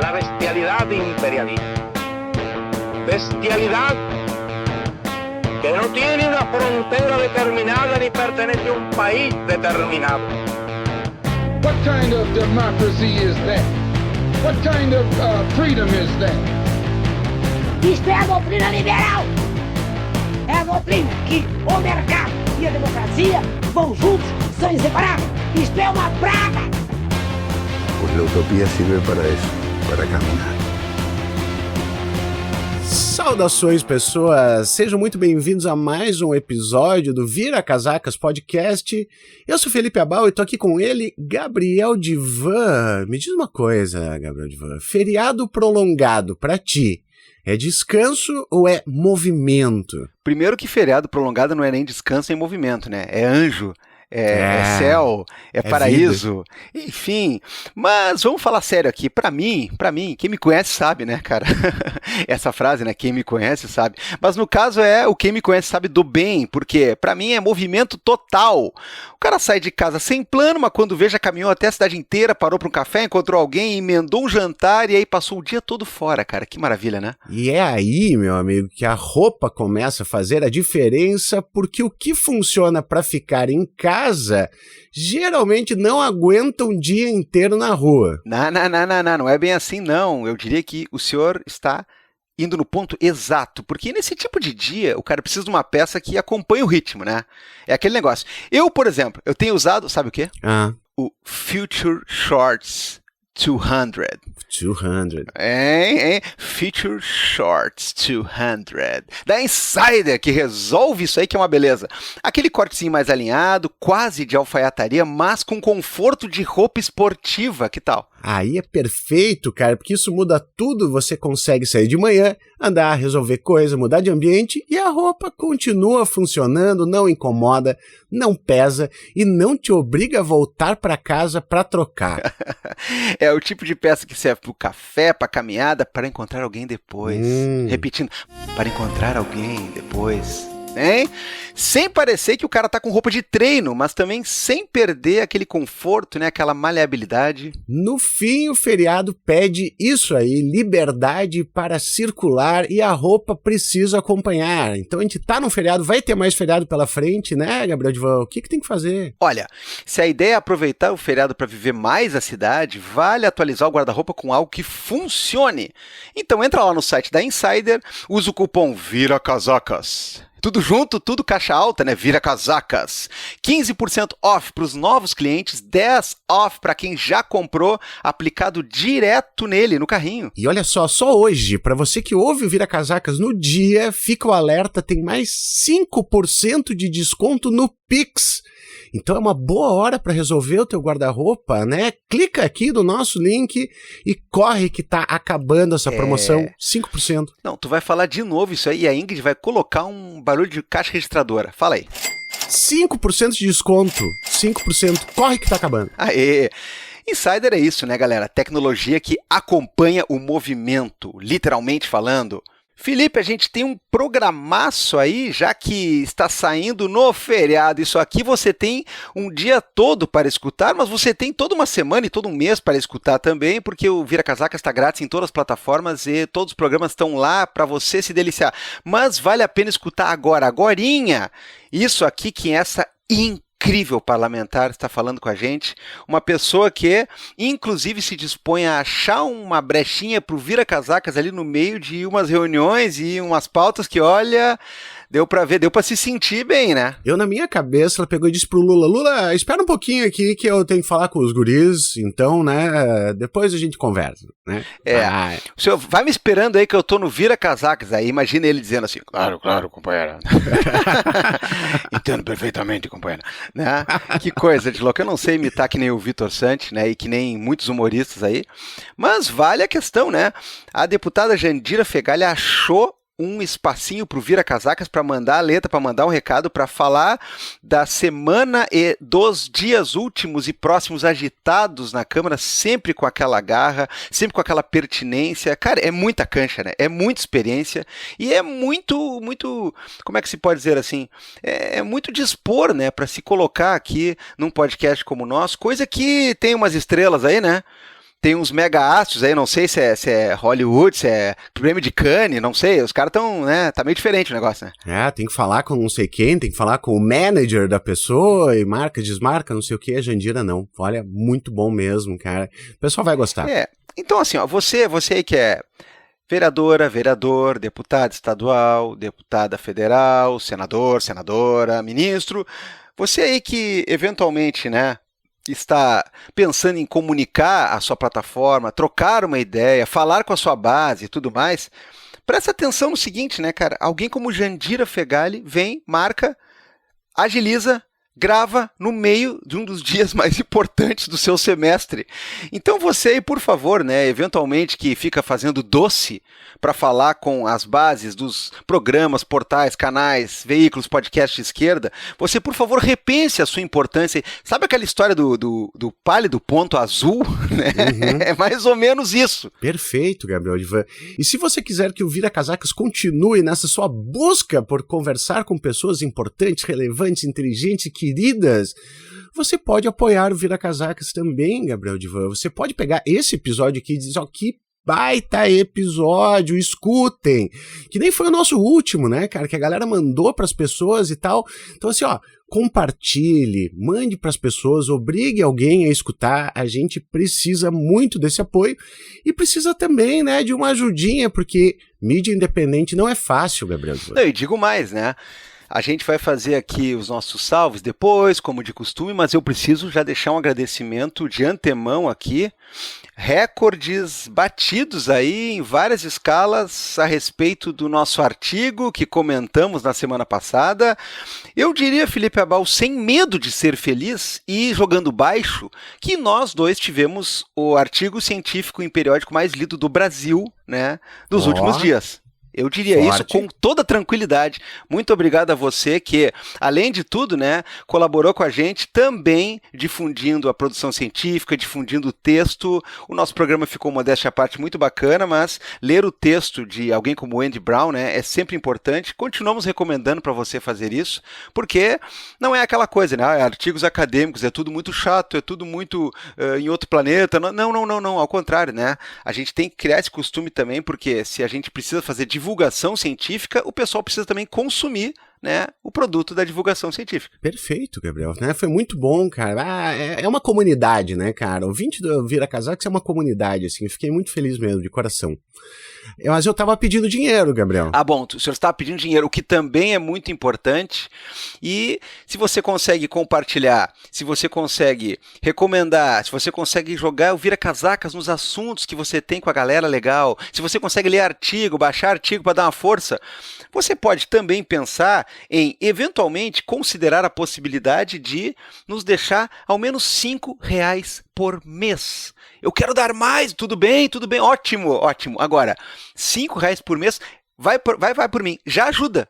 la bestialidad imperialista. Bestialidad que no tiene una frontera determinada ni pertenece a un país determinado. What kind of democracy is that? What kind of freedom is that? Isto é a doutrina liberal. É a doutrina que o mercado e a democracia vão juntos, são inseparáveis. Isto é uma praga. Pues la utopía sirve para eso, para caminar. Saudações, pessoas! Sejam muito bem-vindos a mais um episódio do Vira Casacas Podcast. Eu sou Felipe Abal e tô aqui com ele, Gabriel Divan. Me diz uma coisa, Gabriel Divan. Feriado prolongado pra ti é descanso ou é movimento? Primeiro que feriado prolongado não é nem descanso nem movimento, né? É anjo. É céu, é paraíso, vida. Enfim, mas vamos falar sério aqui, pra mim, quem me conhece sabe, né, cara, essa frase, né, quem me conhece sabe, mas no caso o quem me conhece sabe do bem, porque pra mim é movimento total, o cara sai de casa sem plano, mas quando vê já caminhou até a cidade inteira, parou pra um café, encontrou alguém, emendou um jantar e aí passou o dia todo fora, cara, que maravilha, né? E é aí, meu amigo, que a roupa começa a fazer a diferença, porque o que funciona pra ficar em casa geralmente não aguenta um dia inteiro na rua. Não é bem assim não, eu diria que o senhor está indo no ponto exato, porque nesse tipo de dia o cara precisa de uma peça que acompanhe o ritmo, né? É aquele negócio. Eu, por exemplo, eu tenho usado, sabe o quê? O Future Shorts 200. Future Shorts 200. Da Insider, que resolve isso aí, que é uma beleza. Aquele cortezinho mais alinhado, quase de alfaiataria, mas com conforto de roupa esportiva, que tal? Aí é perfeito, cara, porque isso muda tudo, você consegue sair de manhã, andar, resolver coisa, mudar de ambiente e a roupa continua funcionando, não incomoda, não pesa e não te obriga a voltar para casa para trocar. É o tipo de peça que serve para o café, para caminhada, para encontrar alguém depois. Repetindo, para encontrar alguém depois. Hein? Sem parecer que o cara tá com roupa de treino, mas também sem perder aquele conforto, né? Aquela maleabilidade. No fim, o feriado pede isso aí, liberdade para circular e a roupa precisa acompanhar. Então a gente tá num feriado, vai ter mais feriado pela frente, né, Gabriel Divan? O que tem que fazer? Olha, se a ideia é aproveitar o feriado para viver mais a cidade, vale atualizar o guarda-roupa com algo que funcione. Então entra lá no site da Insider, usa o cupom VIRACASACAS. Tudo junto, tudo caixa alta, né? Vira Casacas. 15% off para os novos clientes, 10% off para quem já comprou, aplicado direto nele, no carrinho. E olha só hoje, para você que ouve o Vira Casacas no dia, fica o alerta, tem mais 5% de desconto no Pix. Então é uma boa hora para resolver o teu guarda-roupa, né? Clica aqui no nosso link e corre que tá acabando essa promoção, 5%. Não, tu vai falar de novo isso aí e a Ingrid vai colocar um barulho de caixa registradora. Fala aí. 5% de desconto, 5%, corre que tá acabando. Aê! Insider é isso, né, galera? Tecnologia que acompanha o movimento, literalmente falando. Felipe, a gente tem um programaço aí, já que está saindo no feriado. Isso aqui você tem um dia todo para escutar, mas você tem toda uma semana e todo um mês para escutar também, porque o Vira Casacas está grátis em todas as plataformas e todos os programas estão lá para você se deliciar. Mas vale a pena escutar agorinha. Isso aqui que é essa incrível parlamentar está falando com a gente, uma pessoa que inclusive se dispõe a achar uma brechinha para o Vira Casacas ali no meio de umas reuniões e umas pautas que, olha, deu para ver, deu para se sentir bem, né? Na minha cabeça, ela pegou e disse pro Lula, espera um pouquinho aqui que eu tenho que falar com os guris, então, né, depois a gente conversa, né? O senhor vai me esperando aí que eu tô no Vira Casacas, aí imagina ele dizendo assim, claro, companheira. Entendo perfeitamente, companheira. Né? Que coisa de louco, eu não sei imitar que nem o Vitor Santi, né, e que nem muitos humoristas aí, mas vale a questão, né? A deputada Jandira Fegali achou um espacinho para o Vira Casacas para mandar a letra, para mandar um recado, para falar da semana e dos dias últimos e próximos agitados na Câmara, sempre com aquela garra, sempre com aquela pertinência. Cara, é muita cancha, né? É muita experiência e é muito, como é que se pode dizer assim? É muito dispor, né? Para se colocar aqui num podcast como o nosso, coisa que tem umas estrelas aí, né? tem uns mega astros aí, não sei se é Hollywood, se é prêmio de Cannes, não sei, os caras estão, né, tá meio diferente o negócio, né? Tem que falar com não sei quem, tem que falar com o manager da pessoa, e marca, desmarca, não sei o que, a Jandira não. Olha, muito bom mesmo, cara. O pessoal vai gostar. Então assim, ó, você aí que é vereadora, vereador, deputado estadual, deputada federal, senador, senadora, ministro, você aí que eventualmente, né, está pensando em comunicar a sua plataforma, trocar uma ideia, falar com a sua base e tudo mais, presta atenção no seguinte, né, cara? Alguém como Jandira Fegali vem, marca, agiliza, grava no meio de um dos dias mais importantes do seu semestre. Então você aí, por favor, né, eventualmente que fica fazendo doce para falar com as bases dos programas, portais, canais, veículos, podcasts de esquerda, você, por favor, repense a sua importância. Sabe aquela história do pálido ponto azul? Né? Uhum. É mais ou menos isso. Perfeito, Gabriel Divan. E se você quiser que o Vira Casacas continue nessa sua busca por conversar com pessoas importantes, relevantes, inteligentes e queridas, você pode apoiar o Vira Casacas também, Gabriel Divan. Você pode pegar esse episódio aqui e dizer, ó, que baita episódio, escutem. Que nem foi o nosso último, né, cara? Que a galera mandou pras pessoas e tal. Então, assim, ó, compartilhe, mande pras pessoas, obrigue alguém a escutar. A gente precisa muito desse apoio e precisa também, né, de uma ajudinha, porque mídia independente não é fácil, Gabriel. Não, e digo mais, né? A gente vai fazer aqui os nossos salves depois, como de costume, mas eu preciso já deixar um agradecimento de antemão aqui. Recordes batidos aí em várias escalas a respeito do nosso artigo que comentamos na semana passada. Eu diria, Felipe Abal, sem medo de ser feliz e jogando baixo, que nós dois tivemos o artigo científico em periódico mais lido do Brasil, né, dos últimos dias. Eu diria Forte. isso com toda tranquilidade. Muito obrigado a você que, além de tudo, né, colaborou com a gente também difundindo a produção científica, difundindo o texto. O nosso programa ficou, modéstia à parte, muito bacana, mas ler o texto de alguém como o Andy Brown, né, é sempre importante. Continuamos recomendando para você fazer isso, porque não é aquela coisa, né, artigos acadêmicos, é tudo muito chato, é tudo muito em outro planeta. Não, ao contrário, né? A gente tem que criar esse costume também, porque se a gente precisa fazer divulgação científica, o pessoal precisa também consumir, né, o produto da divulgação científica. Perfeito, Gabriel, né? Foi muito bom, cara. É uma comunidade, né, cara? O ouvinte do Vira Casacas é uma comunidade, assim. Eu fiquei muito feliz mesmo, de coração. Mas eu tava pedindo dinheiro, Gabriel. Ah, bom, o senhor está pedindo dinheiro, o que também é muito importante. E se você consegue compartilhar, se você consegue recomendar, se você consegue jogar o Vira Casacas nos assuntos que você tem com a galera legal, se você consegue ler artigo, baixar artigo para dar uma força, você pode também pensar em, eventualmente, considerar a possibilidade de nos deixar ao menos R$5 por mês. Eu quero dar mais, tudo bem, ótimo. Agora, R$5 por mês, vai por mim, já ajuda.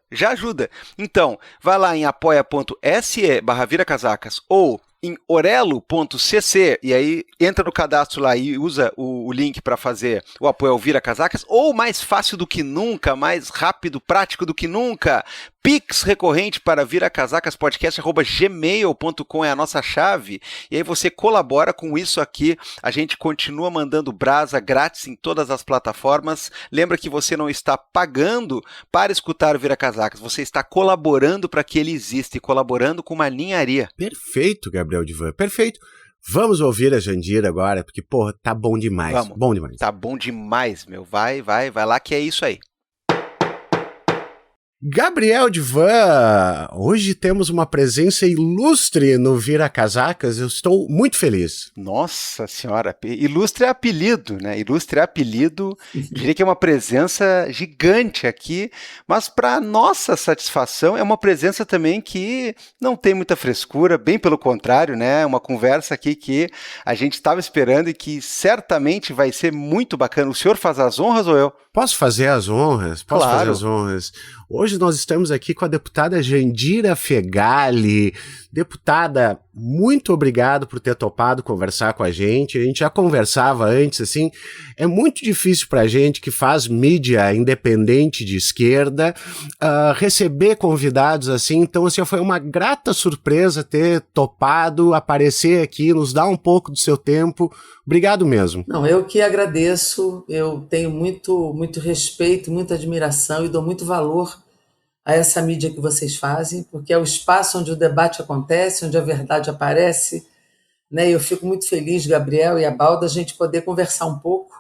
Então, vai lá em apoia.se/viracasacas ou em orelo.cc, e aí entra no cadastro lá e usa o link para fazer o apoio ao Vira Casacas, ou mais fácil do que nunca, mais rápido, prático do que nunca, Pix recorrente para viracasacaspodcast@gmail.com é a nossa chave, e aí você colabora com isso aqui, a gente continua mandando brasa grátis em todas as plataformas. Lembra que você não está pagando para escutar o Vira Casacas, você está colaborando para que ele exista e colaborando com uma ninharia. Perfeito, Gabriel Divan, perfeito. Vamos ouvir a Jandira agora, porque, porra, tá bom demais. Vamos. Bom demais. Tá bom demais, meu. Vai lá que é isso aí. Gabriel Divan, hoje temos uma presença ilustre no Vira Casacas, eu estou muito feliz. Nossa senhora, ilustre é apelido, né? Ilustre é apelido, diria que é uma presença gigante aqui, mas para nossa satisfação é uma presença também que não tem muita frescura, bem pelo contrário, né? Uma conversa aqui que a gente estava esperando e que certamente vai ser muito bacana. O senhor faz as honras ou eu? Posso fazer as honras? Posso Claro. fazer as honras. Hoje nós estamos aqui com a deputada Jandira Fegali, Deputada, muito obrigado por ter topado conversar com a gente já conversava antes, assim, é muito difícil pra gente que faz mídia independente de esquerda, receber convidados assim, então assim, foi uma grata surpresa ter topado, aparecer aqui, nos dar um pouco do seu tempo, obrigado mesmo. Não, eu que agradeço, eu tenho muito respeito, muita admiração e dou muito valor a essa mídia que vocês fazem, porque é o espaço onde o debate acontece, onde a verdade aparece, né? Eu fico muito feliz, Gabriel e Abalda, a gente poder conversar um pouco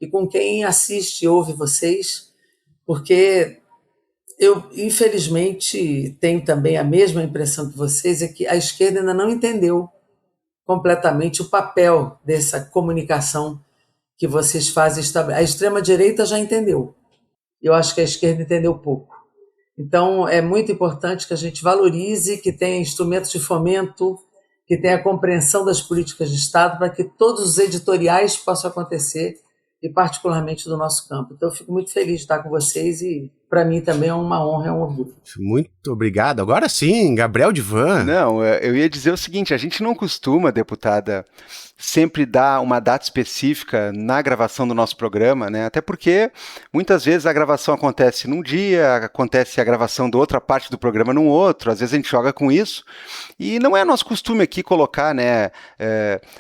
e com quem assiste e ouve vocês, porque eu, infelizmente, tenho também a mesma impressão que vocês, é que a esquerda ainda não entendeu completamente o papel dessa comunicação que vocês fazem. A extrema-direita já entendeu. Eu acho que a esquerda entendeu pouco. Então, é muito importante que a gente valorize, que tenha instrumentos de fomento, que tenha compreensão das políticas de Estado, para que todos os editoriais possam acontecer, e particularmente do nosso campo. Então, eu fico muito feliz de estar com vocês e, para mim, também é uma honra, é um orgulho. Muito obrigado. Agora sim, Gabriel Divan. Não, eu ia dizer o seguinte, a gente não costuma, deputada, sempre dar uma data específica na gravação do nosso programa, né? Até porque muitas vezes a gravação acontece num dia, acontece a gravação de outra parte do programa num outro, às vezes a gente joga com isso, e não é nosso costume aqui colocar, né,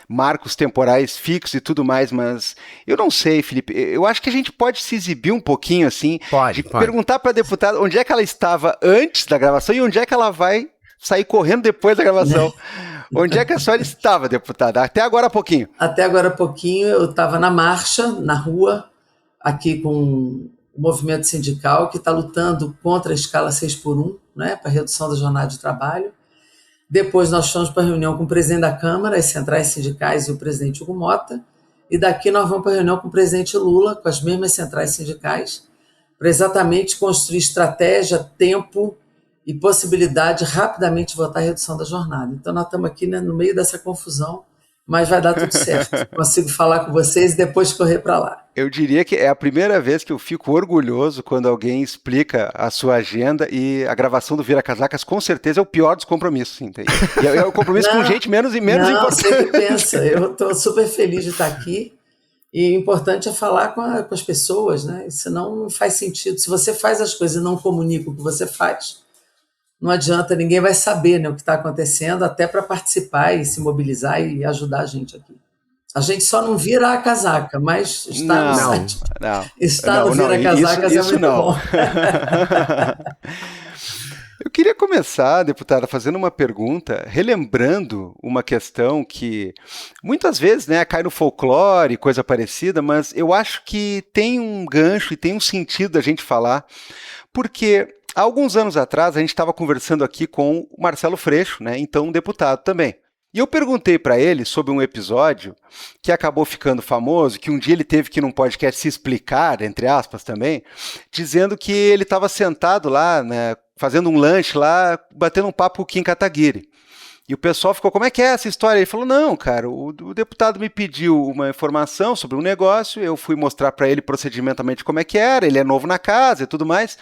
marcos temporais fixos e tudo mais, mas eu não sei, Felipe, eu acho que a gente pode se exibir um pouquinho assim, pode. Perguntar para a deputada onde é que ela estava antes da gravação e onde é que ela vai sair correndo depois da gravação. Onde é que a senhora estava, deputada? Até agora há pouquinho. Até agora há pouquinho eu estava na marcha, na rua, aqui com o movimento sindical que está lutando contra a escala 6x1, né, para a redução da jornada de trabalho. Depois nós fomos para a reunião com o presidente da Câmara, as centrais sindicais e o presidente Hugo Mota. E daqui nós vamos para a reunião com o presidente Lula, com as mesmas centrais sindicais, para exatamente construir estratégia, tempo e possibilidade de rapidamente votar a redução da jornada. Então nós estamos aqui, né, no meio dessa confusão, mas vai dar tudo certo. Consigo falar com vocês e depois correr para lá. Eu diria que é a primeira vez que eu fico orgulhoso quando alguém explica a sua agenda, e a gravação do Vira Casacas com certeza é o pior dos compromissos. Entende? E é o compromisso com gente menos importante. Não, você que pensa. Eu estou super feliz de estar aqui. E o importante é falar com as pessoas, né? Senão não faz sentido. Se você faz as coisas e não comunica o que você faz, não adianta, ninguém vai saber, né, o que está acontecendo, até para participar e se mobilizar e ajudar a gente aqui. A gente só não vira a casaca, mas está no site. Está no Vira Casacas, é muito bom. Eu queria começar, deputada, fazendo uma pergunta, relembrando uma questão que muitas vezes, né, cai no folclore, coisa parecida, mas eu acho que tem um gancho e tem um sentido da gente falar, porque há alguns anos atrás a gente estava conversando aqui com o Marcelo Freixo, né, então um deputado também. E eu perguntei para ele sobre um episódio que acabou ficando famoso, que um dia ele teve que ir num podcast se explicar, entre aspas também, dizendo que ele estava sentado lá, né, fazendo um lanche lá, batendo um papo com o Kim Kataguiri. E o pessoal ficou, como é que é essa história? Ele falou, não, cara, o deputado me pediu uma informação sobre um negócio, eu fui mostrar para ele procedimentalmente como é que era, ele é novo na casa e tudo mais.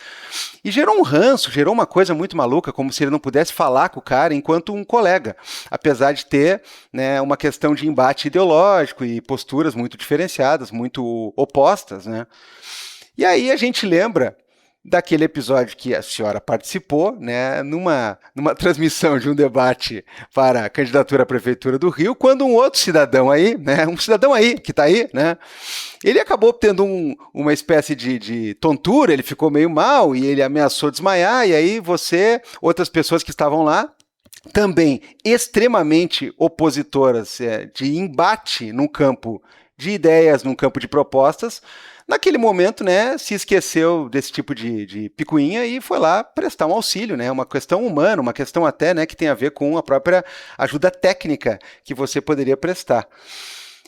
E gerou um ranço, gerou uma coisa muito maluca, como se ele não pudesse falar com o cara enquanto um colega, apesar de ter, né, uma questão de embate ideológico e posturas muito diferenciadas, muito opostas, né? E aí a gente lembra daquele episódio que a senhora participou, né, numa transmissão de um debate para a candidatura à Prefeitura do Rio, quando um outro cidadão aí, né, um cidadão aí, que está aí, né, ele acabou tendo uma espécie de tontura, ele ficou meio mal e ele ameaçou desmaiar, e aí outras pessoas que estavam lá, também extremamente opositoras de embate num campo de ideias, num campo de propostas, naquele momento, né, se esqueceu desse tipo de picuinha e foi lá prestar um auxílio, né, uma questão humana, uma questão até, né, que tem a ver com a própria ajuda técnica que você poderia prestar.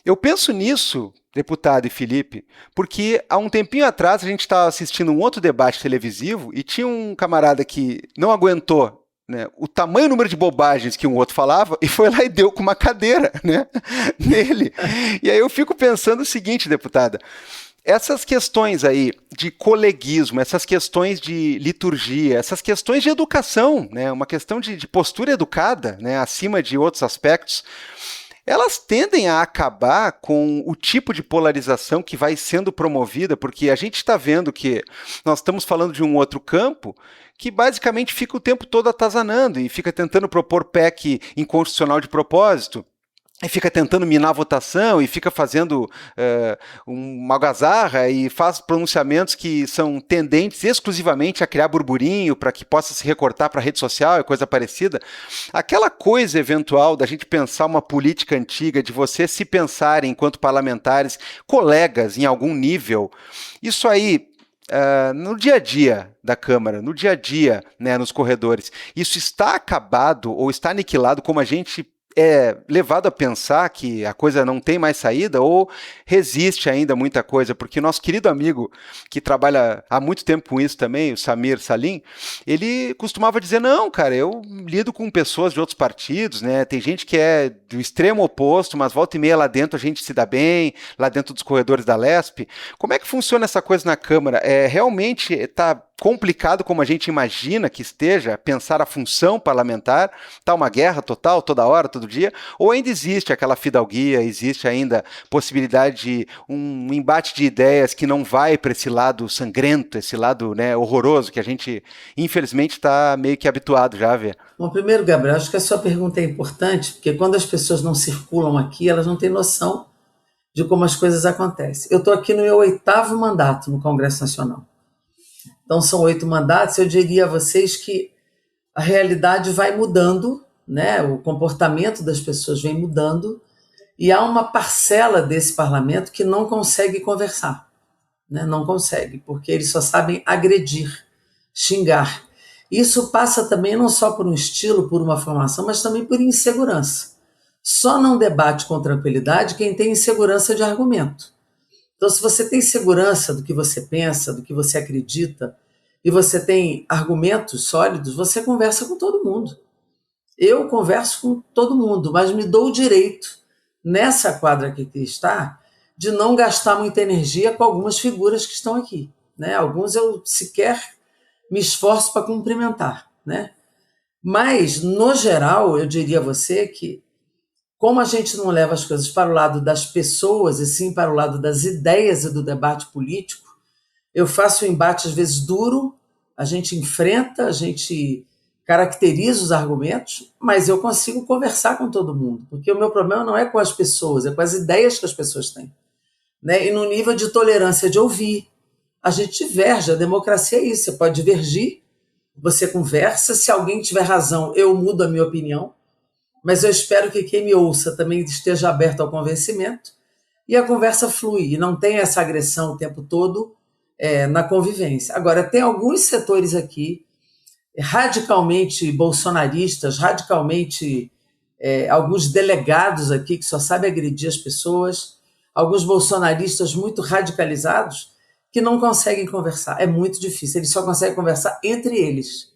Eu penso nisso, deputado e Felipe, porque há um tempinho atrás a gente estava assistindo um outro debate televisivo e tinha um camarada que não aguentou, né, o tamanho número de bobagens que um outro falava e foi lá e deu com uma cadeira, né, nele. E aí eu fico pensando o seguinte, deputada, essas questões aí de coleguismo, essas questões de liturgia, essas questões de educação, né, uma questão de postura educada, né, acima de outros aspectos, elas tendem a acabar com o tipo de polarização que vai sendo promovida, porque a gente está vendo que nós estamos falando de um outro campo que basicamente fica o tempo todo atazanando e fica tentando propor PEC inconstitucional de propósito, e fica tentando minar a votação, e fica fazendo uma algazarra, e faz pronunciamentos que são tendentes exclusivamente a criar burburinho para que possa se recortar para a rede social e coisa parecida. Aquela coisa eventual da gente pensar uma política antiga, de vocês se pensarem enquanto parlamentares, colegas em algum nível, isso aí, no dia a dia da Câmara, no dia a dia, né, nos corredores, isso está acabado ou está aniquilado, como a gente é levado a pensar que a coisa não tem mais saída, ou resiste ainda muita coisa? Porque nosso querido amigo, que trabalha há muito tempo com isso também, o Samir Salim, ele costumava dizer, não, cara, eu lido com pessoas de outros partidos, né? Tem gente que é do extremo oposto, mas volta e meia lá dentro a gente se dá bem, lá dentro dos corredores da Lesp. Como é que funciona essa coisa na Câmara? Realmente está complicado como a gente imagina que esteja, pensar a função parlamentar, está uma guerra total, toda hora, todo dia, ou ainda existe aquela fidalguia, existe ainda possibilidade de um embate de ideias que não vai para esse lado sangrento, esse lado, né, horroroso, que a gente infelizmente está meio que habituado já a ver? Bom, primeiro, Gabriel, acho que a sua pergunta é importante, porque quando as pessoas não circulam aqui, elas não têm noção de como as coisas acontecem. Eu estou aqui no meu 8º mandato no Congresso Nacional. Então, são 8 mandatos. Eu diria a vocês que a realidade vai mudando, né? O comportamento das pessoas vem mudando, e há uma parcela desse parlamento que não consegue conversar, né? Não consegue, porque eles só sabem agredir, xingar. Isso passa também não só por um estilo, por uma formação, mas também por insegurança. Só não debate com tranquilidade quem tem insegurança de argumento. Então, se você tem segurança do que você pensa, do que você acredita, e você tem argumentos sólidos, você conversa com todo mundo. Eu converso com todo mundo, mas me dou o direito, nessa quadra aqui que está, de não gastar muita energia com algumas figuras que estão aqui, né? Alguns eu sequer me esforço para cumprimentar, né? Mas, no geral, eu diria a você que, como a gente não leva as coisas para o lado das pessoas, e sim para o lado das ideias e do debate político, eu faço um embate, às vezes, duro, a gente enfrenta, a gente caracteriza os argumentos, mas eu consigo conversar com todo mundo, porque o meu problema não é com as pessoas, é com as ideias que as pessoas têm, né? E no nível de tolerância de ouvir, a gente diverge, a democracia é isso, você pode divergir, você conversa, se alguém tiver razão, eu mudo a minha opinião, mas eu espero que quem me ouça também esteja aberto ao convencimento, e a conversa flui, e não tem essa agressão o tempo todo na convivência. Agora, tem alguns setores aqui radicalmente bolsonaristas, radicalmente alguns delegados aqui que só sabem agredir as pessoas, alguns bolsonaristas muito radicalizados que não conseguem conversar. É muito difícil, eles só conseguem conversar entre eles.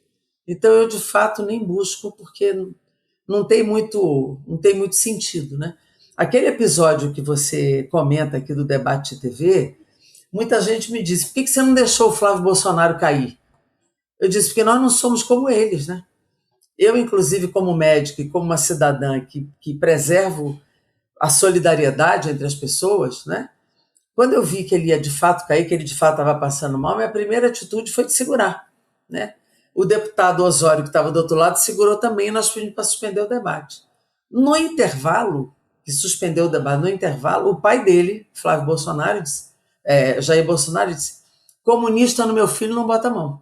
Então eu, de fato, nem busco, porque não tem muito sentido, né? Aquele episódio que você comenta aqui do debate TV, muita gente me disse, por que você não deixou o Flávio Bolsonaro cair? Eu disse, porque nós não somos como eles, né? Eu, inclusive, como médica e como uma cidadã que preservo a solidariedade entre as pessoas, né? Quando eu vi que ele ia de fato cair, que ele de fato estava passando mal, minha primeira atitude foi de segurar, né? O deputado Osório, que estava do outro lado, segurou também, e nós pedimos para suspender o debate. No intervalo, que suspendeu o debate, no intervalo, o pai dele, Flávio Bolsonaro, Jair Bolsonaro, disse, comunista no meu filho não bota a mão.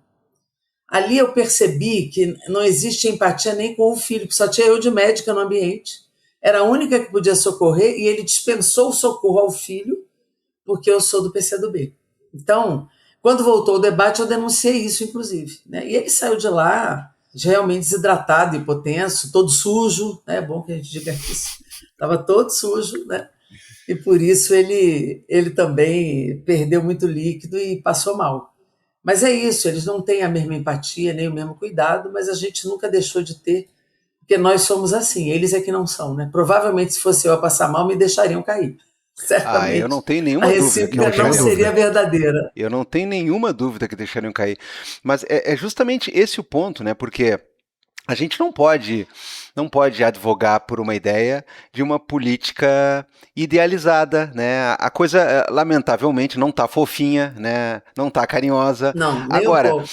Ali eu percebi que não existe empatia nem com o filho, que só tinha eu de médica no ambiente. Era a única que podia socorrer, e ele dispensou o socorro ao filho, porque eu sou do PCdoB. Então, quando voltou o debate, eu denunciei isso, inclusive, né? E ele saiu de lá realmente desidratado, hipotenso, todo sujo, né? É bom que a gente diga isso. Estava todo sujo, né? E por isso ele também perdeu muito líquido e passou mal. Mas é isso, eles não têm a mesma empatia, nem o mesmo cuidado, mas a gente nunca deixou de ter, porque nós somos assim, eles é que não são, né? Provavelmente, se fosse eu a passar mal, me deixariam cair. certamente Eu não tenho nenhuma a dúvida que recíproca não seria verdadeira. Eu não tenho nenhuma dúvida que deixariam cair. Mas é justamente esse o ponto, né? Porque a gente não pode advogar por uma ideia de uma política idealizada, né? A coisa, lamentavelmente, não está fofinha, né? Não está carinhosa. Não, nem Agora, um pouco.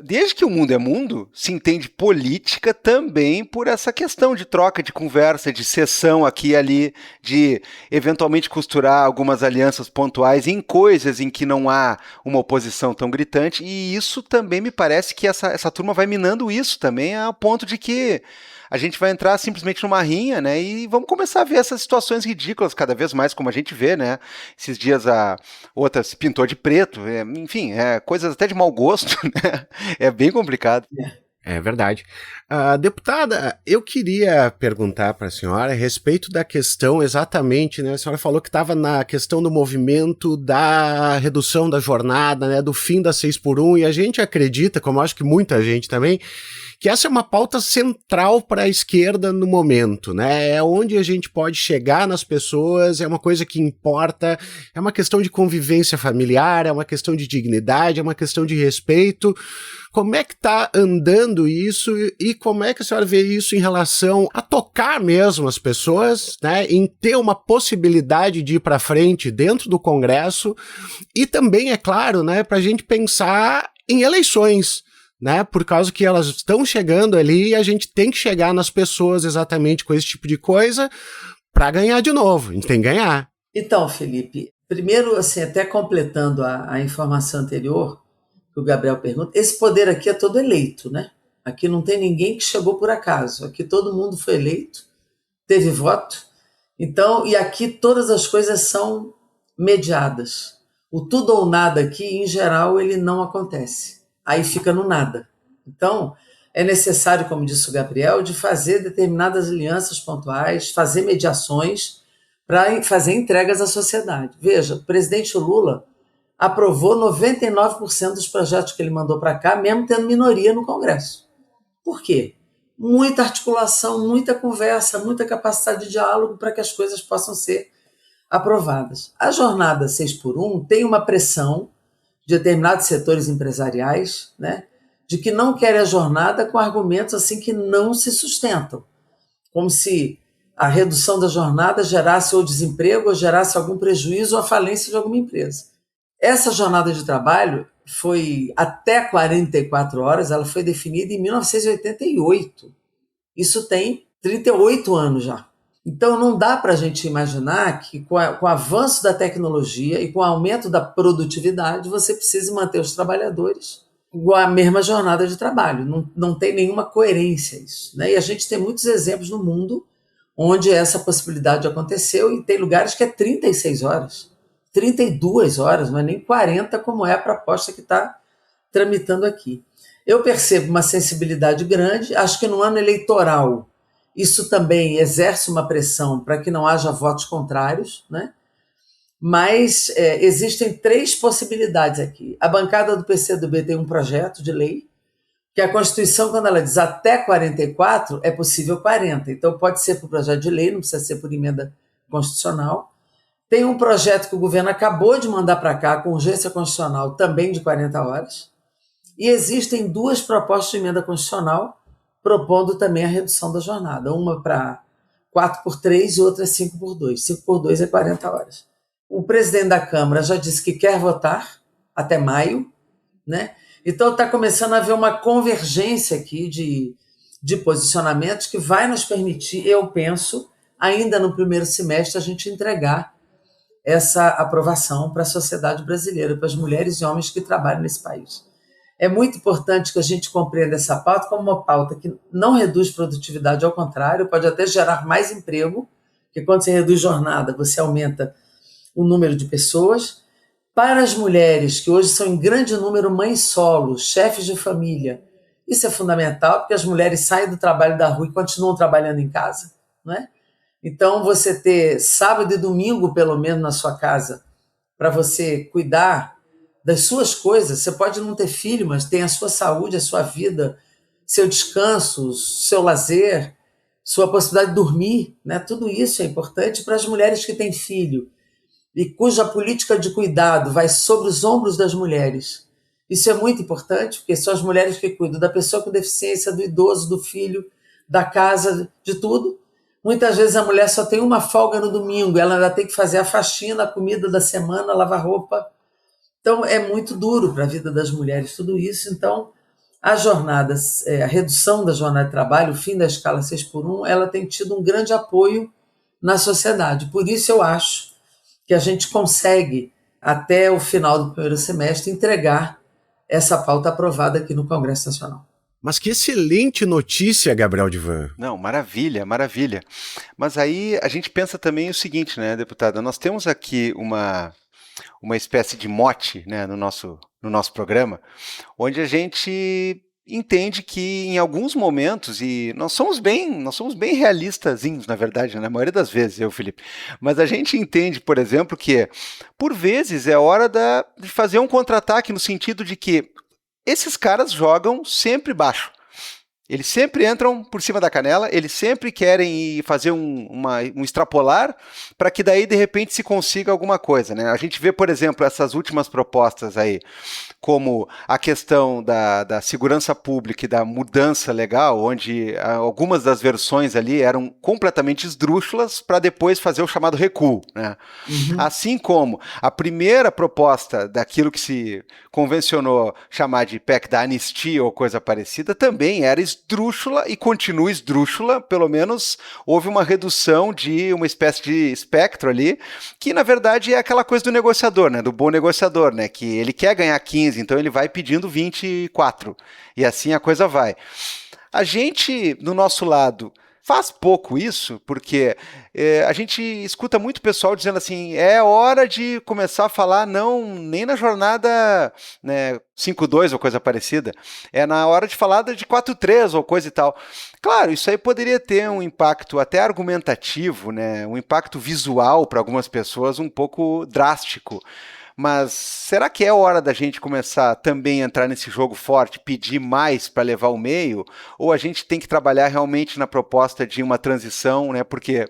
desde que o mundo é mundo, se entende política também por essa questão de troca de conversa, de cessão aqui e ali, de eventualmente costurar algumas alianças pontuais em coisas em que não há uma oposição tão gritante, e isso também me parece que essa turma vai minando isso também, ao ponto de que a gente vai entrar simplesmente numa rinha, né, e vamos começar a ver essas situações ridículas cada vez mais, como a gente vê, né, esses dias a outra se pintou de preto, enfim, coisas até de mau gosto, né, é bem complicado. É verdade. Deputada, eu queria perguntar para a senhora a respeito da questão exatamente, né? A senhora falou que estava na questão do movimento da redução da jornada, né? Do fim da 6x1, e a gente acredita, como eu acho que muita gente também, que essa é uma pauta central para a esquerda no momento, né? É onde a gente pode chegar nas pessoas, é uma coisa que importa, é uma questão de convivência familiar, é uma questão de dignidade, é uma questão de respeito. Como é que está andando isso e como é que a senhora vê isso em relação a tocar mesmo as pessoas, né, em ter uma possibilidade de ir para frente dentro do Congresso e também, é claro, né, para a gente pensar em eleições, né, por causa que elas estão chegando ali e a gente tem que chegar nas pessoas exatamente com esse tipo de coisa para ganhar de novo, a gente tem que ganhar. Então, Felipe, primeiro, assim, até completando a informação anterior, que o Gabriel pergunta, esse poder aqui é todo eleito, né? Aqui não tem ninguém que chegou por acaso, aqui todo mundo foi eleito, teve voto, então, e aqui todas as coisas são mediadas. O tudo ou nada aqui, em geral, ele não acontece, aí fica no nada. Então, é necessário, como disse o Gabriel, de fazer determinadas alianças pontuais, fazer mediações para fazer entregas à sociedade. Veja, o presidente Lula aprovou 99% dos projetos que ele mandou para cá, mesmo tendo minoria no Congresso. Por quê? Muita articulação, muita conversa, muita capacidade de diálogo para que as coisas possam ser aprovadas. A jornada 6x1 tem uma pressão de determinados setores empresariais, né, de que não querem a jornada com argumentos assim que não se sustentam, como se a redução da jornada gerasse ou desemprego, ou gerasse algum prejuízo ou a falência de alguma empresa. Essa jornada de trabalho foi até 44 horas, ela foi definida em 1988. Isso tem 38 anos já. Então não dá para a gente imaginar que com o avanço da tecnologia e com o aumento da produtividade, você precise manter os trabalhadores com a mesma jornada de trabalho. Não tem nenhuma coerência isso, né? E a gente tem muitos exemplos no mundo onde essa possibilidade aconteceu e tem lugares que é 36 horas. 32 horas, não é nem 40, como é a proposta que está tramitando aqui. Eu percebo uma sensibilidade grande, acho que no ano eleitoral isso também exerce uma pressão para que não haja votos contrários, né? Mas existem 3 possibilidades aqui. A bancada do PCdoB tem um projeto de lei, que a Constituição, quando ela diz até 44, é possível 40. Então pode ser por projeto de lei, não precisa ser por emenda constitucional. Tem um projeto que o governo acabou de mandar para cá, com urgência constitucional, também de 40 horas. E existem 2 propostas de emenda constitucional propondo também a redução da jornada. Uma para 4x3 e outra 5x2. 5x2 é 40 horas. O presidente da Câmara já disse que quer votar até maio, né? Então está começando a haver uma convergência aqui de posicionamentos que vai nos permitir, eu penso, ainda no primeiro semestre, a gente entregar essa aprovação para a sociedade brasileira, para as mulheres e homens que trabalham nesse país. É muito importante que a gente compreenda essa pauta como uma pauta que não reduz produtividade, ao contrário, pode até gerar mais emprego, porque quando você reduz jornada, você aumenta o número de pessoas. Para as mulheres, que hoje são em grande número mães solos, chefes de família, isso é fundamental, porque as mulheres saem do trabalho da rua e continuam trabalhando em casa, não é? Então, você ter sábado e domingo, pelo menos, na sua casa, para você cuidar das suas coisas. Você pode não ter filho, mas tem a sua saúde, a sua vida, seu descanso, seu lazer, sua possibilidade de dormir, né? Tudo isso é importante para as mulheres que têm filho e cuja política de cuidado vai sobre os ombros das mulheres. Isso é muito importante, porque são as mulheres que cuidam da pessoa com deficiência, do idoso, do filho, da casa, de tudo. Muitas vezes a mulher só tem uma folga no domingo, ela ainda tem que fazer a faxina, a comida da semana, lavar roupa. Então é muito duro para a vida das mulheres tudo isso. Então a redução da jornada de trabalho, o fim da escala 6x1, ela tem tido um grande apoio na sociedade. Por isso eu acho que a gente consegue, até o final do primeiro semestre, entregar essa pauta aprovada aqui no Congresso Nacional. Mas que excelente notícia, Gabriel Divan. Não, maravilha, maravilha. Mas aí a gente pensa também o seguinte, né, deputada? Nós temos aqui uma espécie de mote, né, no nosso programa, onde a gente entende que em alguns momentos, e nós somos bem realistazinhos, na verdade, na maioria das vezes, Felipe, mas a gente entende, por exemplo, que por vezes é hora de fazer um contra-ataque no sentido de que esses caras jogam sempre baixo. Eles sempre entram por cima da canela, eles sempre querem fazer um extrapolar para que daí, de repente, se consiga alguma coisa, né? A gente vê, por exemplo, essas últimas propostas aí, como a questão da segurança pública e da mudança legal, onde algumas das versões ali eram completamente esdrúxulas para depois fazer o chamado recuo, né? Uhum. Assim como a primeira proposta daquilo que se convencionou chamar de PEC da anistia ou coisa parecida, também era esdrúxula e continua esdrúxula, pelo menos houve uma redução de uma espécie de espectro ali, que na verdade é aquela coisa do negociador, né, do bom negociador, né, que ele quer ganhar 15, então ele vai pedindo 24, e assim a coisa vai. A gente, do nosso lado, faz pouco isso, porque a gente escuta muito pessoal dizendo assim, é hora de começar a falar não nem na jornada, né, 5-2 ou coisa parecida, é na hora de falar de 4-3 ou coisa e tal. Claro, isso aí poderia ter um impacto até argumentativo, né, um impacto visual para algumas pessoas um pouco drástico. Mas será que é hora da gente começar também a entrar nesse jogo forte, pedir mais para levar o meio? Ou a gente tem que trabalhar realmente na proposta de uma transição, né? Porque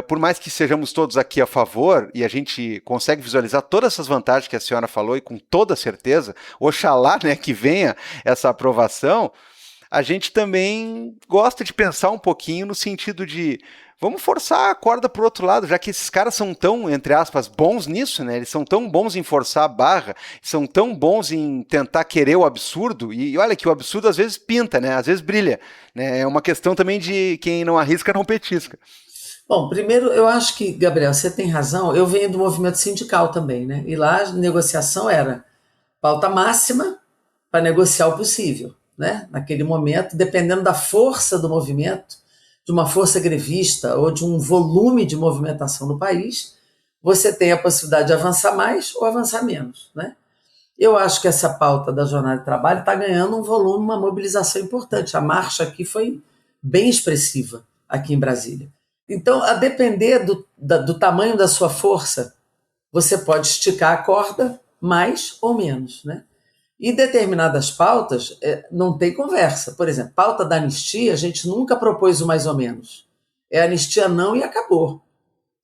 por mais que sejamos todos aqui a favor, e a gente consegue visualizar todas essas vantagens que a senhora falou, e com toda certeza, oxalá, né, que venha essa aprovação, a gente também gosta de pensar um pouquinho no sentido de vamos forçar a corda pro outro lado, já que esses caras são tão, entre aspas, bons nisso, né? Eles são tão bons em forçar a barra, são tão bons em tentar querer o absurdo, e olha que o absurdo às vezes pinta, né? Às vezes brilha, né? É uma questão também de quem não arrisca não petisca. Bom, primeiro eu acho que, Gabriel, você tem razão, eu venho do movimento sindical também, né? E lá a negociação era pauta máxima para negociar o possível, né? Naquele momento, dependendo da força do movimento, de uma força grevista ou de um volume de movimentação no país, você tem a possibilidade de avançar mais ou avançar menos, né? Eu acho que essa pauta da jornada de trabalho está ganhando um volume, uma mobilização importante. A marcha aqui foi bem expressiva, aqui em Brasília. Então, a depender do tamanho da sua força, você pode esticar a corda mais ou menos, né? E determinadas pautas não tem conversa. Por exemplo, pauta da anistia, a gente nunca propôs o mais ou menos. É anistia não e acabou.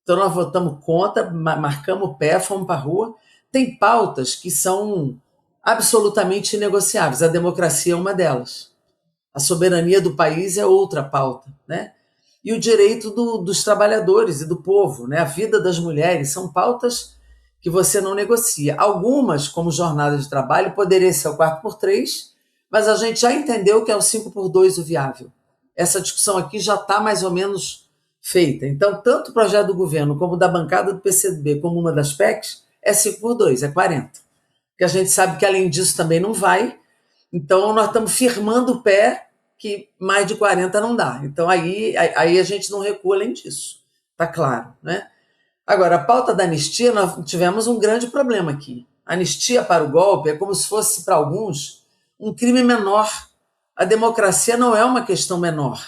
Então nós votamos contra, marcamos o pé, fomos para a rua. Tem pautas que são absolutamente inegociáveis. A democracia é uma delas. A soberania do país é outra pauta, né? E o direito dos trabalhadores e do povo, né? A vida das mulheres, são pautas que você não negocia. Algumas, como jornada de trabalho, poderia ser o 4x3, mas a gente já entendeu que é o 5x2 o viável. Essa discussão aqui já está mais ou menos feita. Então, tanto o projeto do governo como da bancada do PCdoB, como uma das PECs, é 5x2, é 40. Porque a gente sabe que, além disso, também não vai. Então, nós estamos firmando o pé que mais de 40 não dá. Então, aí a gente não recua além disso. Está claro, né? Agora, a pauta da anistia, nós tivemos um grande problema aqui. A anistia para o golpe é como se fosse, para alguns, um crime menor. A democracia não é uma questão menor.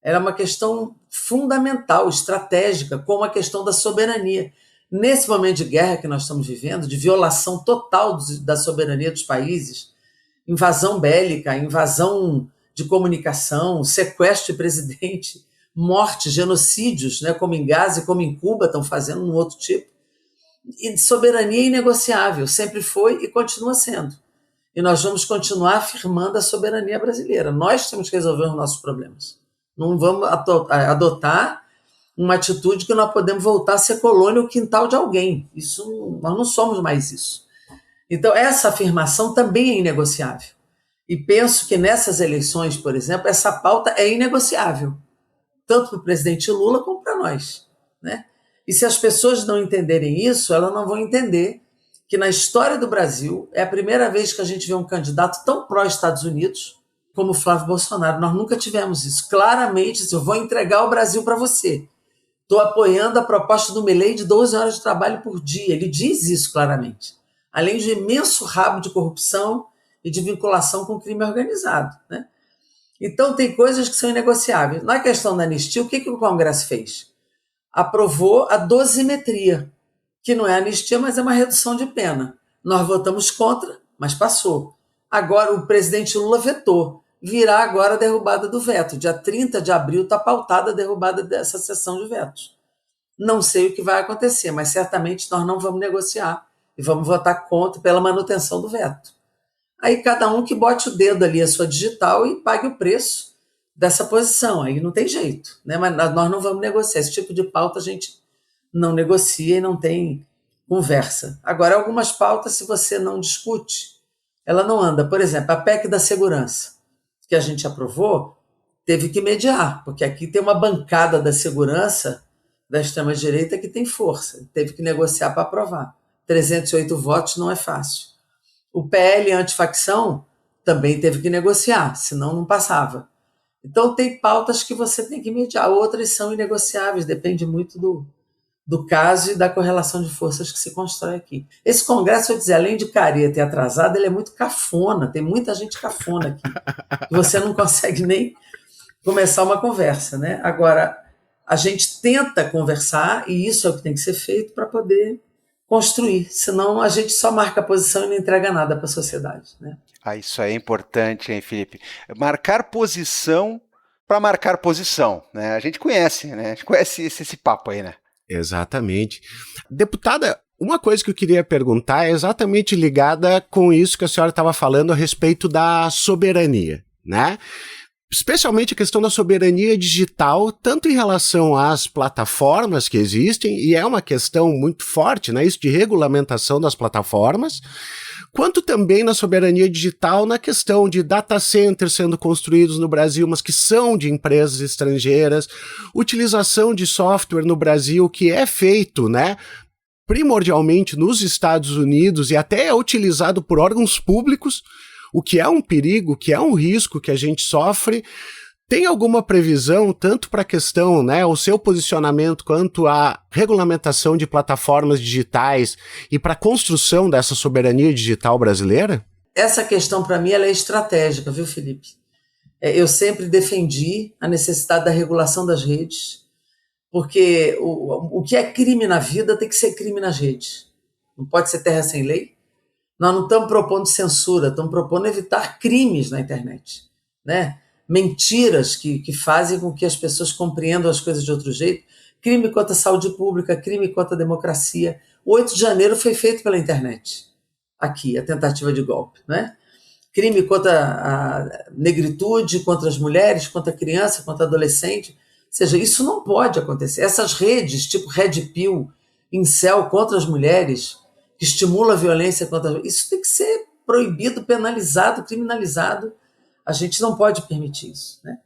Ela é uma questão fundamental, estratégica, como a questão da soberania. Nesse momento de guerra que nós estamos vivendo, de violação total da soberania dos países, invasão bélica, invasão de comunicação, sequestro de presidente, morte, genocídios, né, como em Gaza e como em Cuba estão fazendo um outro tipo. E soberania é inegociável, sempre foi e continua sendo. E nós vamos continuar afirmando a soberania brasileira. Nós temos que resolver os nossos problemas. Não vamos adotar uma atitude que nós podemos voltar a ser colônia ou quintal de alguém. Nós não somos mais isso. Então, essa afirmação também é inegociável. E penso que nessas eleições, por exemplo, essa pauta é inegociável, tanto para o presidente Lula como para nós, né? E se as pessoas não entenderem isso, elas não vão entender que na história do Brasil é a primeira vez que a gente vê um candidato tão pró-Estados Unidos como Flávio Bolsonaro. Nós nunca tivemos isso. Claramente, eu vou entregar o Brasil para você. Estou apoiando a proposta do Milei de 12 horas de trabalho por dia. Ele diz isso claramente. Além de imenso rabo de corrupção e de vinculação com o crime organizado, né? Então, tem coisas que são inegociáveis. Na questão da anistia, o que o Congresso fez? Aprovou a dosimetria, que não é anistia, mas é uma redução de pena. Nós votamos contra, mas passou. Agora, o presidente Lula vetou. Virá agora a derrubada do veto. Dia 30 de abril está pautada a derrubada dessa sessão de vetos. Não sei o que vai acontecer, mas certamente nós não vamos negociar e vamos votar contra pela manutenção do veto. Aí cada um que bote o dedo ali a sua digital e pague o preço dessa posição. Aí não tem jeito, né? Mas nós não vamos negociar. Esse tipo de pauta a gente não negocia e não tem conversa. Agora, algumas pautas, se você não discute, ela não anda. Por exemplo, a PEC da segurança, que a gente aprovou, teve que mediar, porque aqui tem uma bancada da segurança da extrema-direita que tem força. Teve que negociar para aprovar. 308 votos não é fácil. O PL antifacção também teve que negociar, senão não passava. Então, tem pautas que você tem que mediar, outras são inegociáveis, depende muito do caso e da correlação de forças que se constrói aqui. Esse Congresso, eu dizer, além de careta e atrasado, ele é muito cafona, tem muita gente cafona aqui. Você não consegue nem começar uma conversa, né? Agora, a gente tenta conversar, e isso é o que tem que ser feito para poder construir, senão a gente só marca a posição e não entrega nada para a sociedade, né? Isso aí é importante, hein, Felipe? Marcar posição para marcar posição, né? A gente conhece, né? A gente conhece esse papo aí, né? Exatamente. Deputada, uma coisa que eu queria perguntar é exatamente ligada com isso que a senhora estava falando a respeito da soberania, né? Especialmente a questão da soberania digital, tanto em relação às plataformas que existem, e é uma questão muito forte, né, isso de regulamentação das plataformas, quanto também na soberania digital na questão de data centers sendo construídos no Brasil, mas que são de empresas estrangeiras, utilização de software no Brasil que é feito, né, primordialmente nos Estados Unidos e até é utilizado por órgãos públicos, o que é um perigo, que é um risco que a gente sofre. Tem alguma previsão, tanto para a questão, né, o seu posicionamento, quanto a regulamentação de plataformas digitais e para a construção dessa soberania digital brasileira? Essa questão, para mim, ela é estratégica, viu, Felipe? Eu sempre defendi a necessidade da regulação das redes, porque o que é crime na vida tem que ser crime nas redes. Não pode ser terra sem lei. Nós não estamos propondo censura, estamos propondo evitar crimes na internet, né? Mentiras que fazem com que as pessoas compreendam as coisas de outro jeito. Crime contra a saúde pública, crime contra a democracia. O 8 de janeiro foi feito pela internet, aqui, a tentativa de golpe, né? Crime contra a negritude, contra as mulheres, contra a criança, contra a adolescente. Ou seja, isso não pode acontecer. Essas redes, tipo Red Pill, Incel contra as mulheres, que estimula a violência contra... Isso tem que ser proibido, penalizado, criminalizado. A gente não pode permitir isso, né?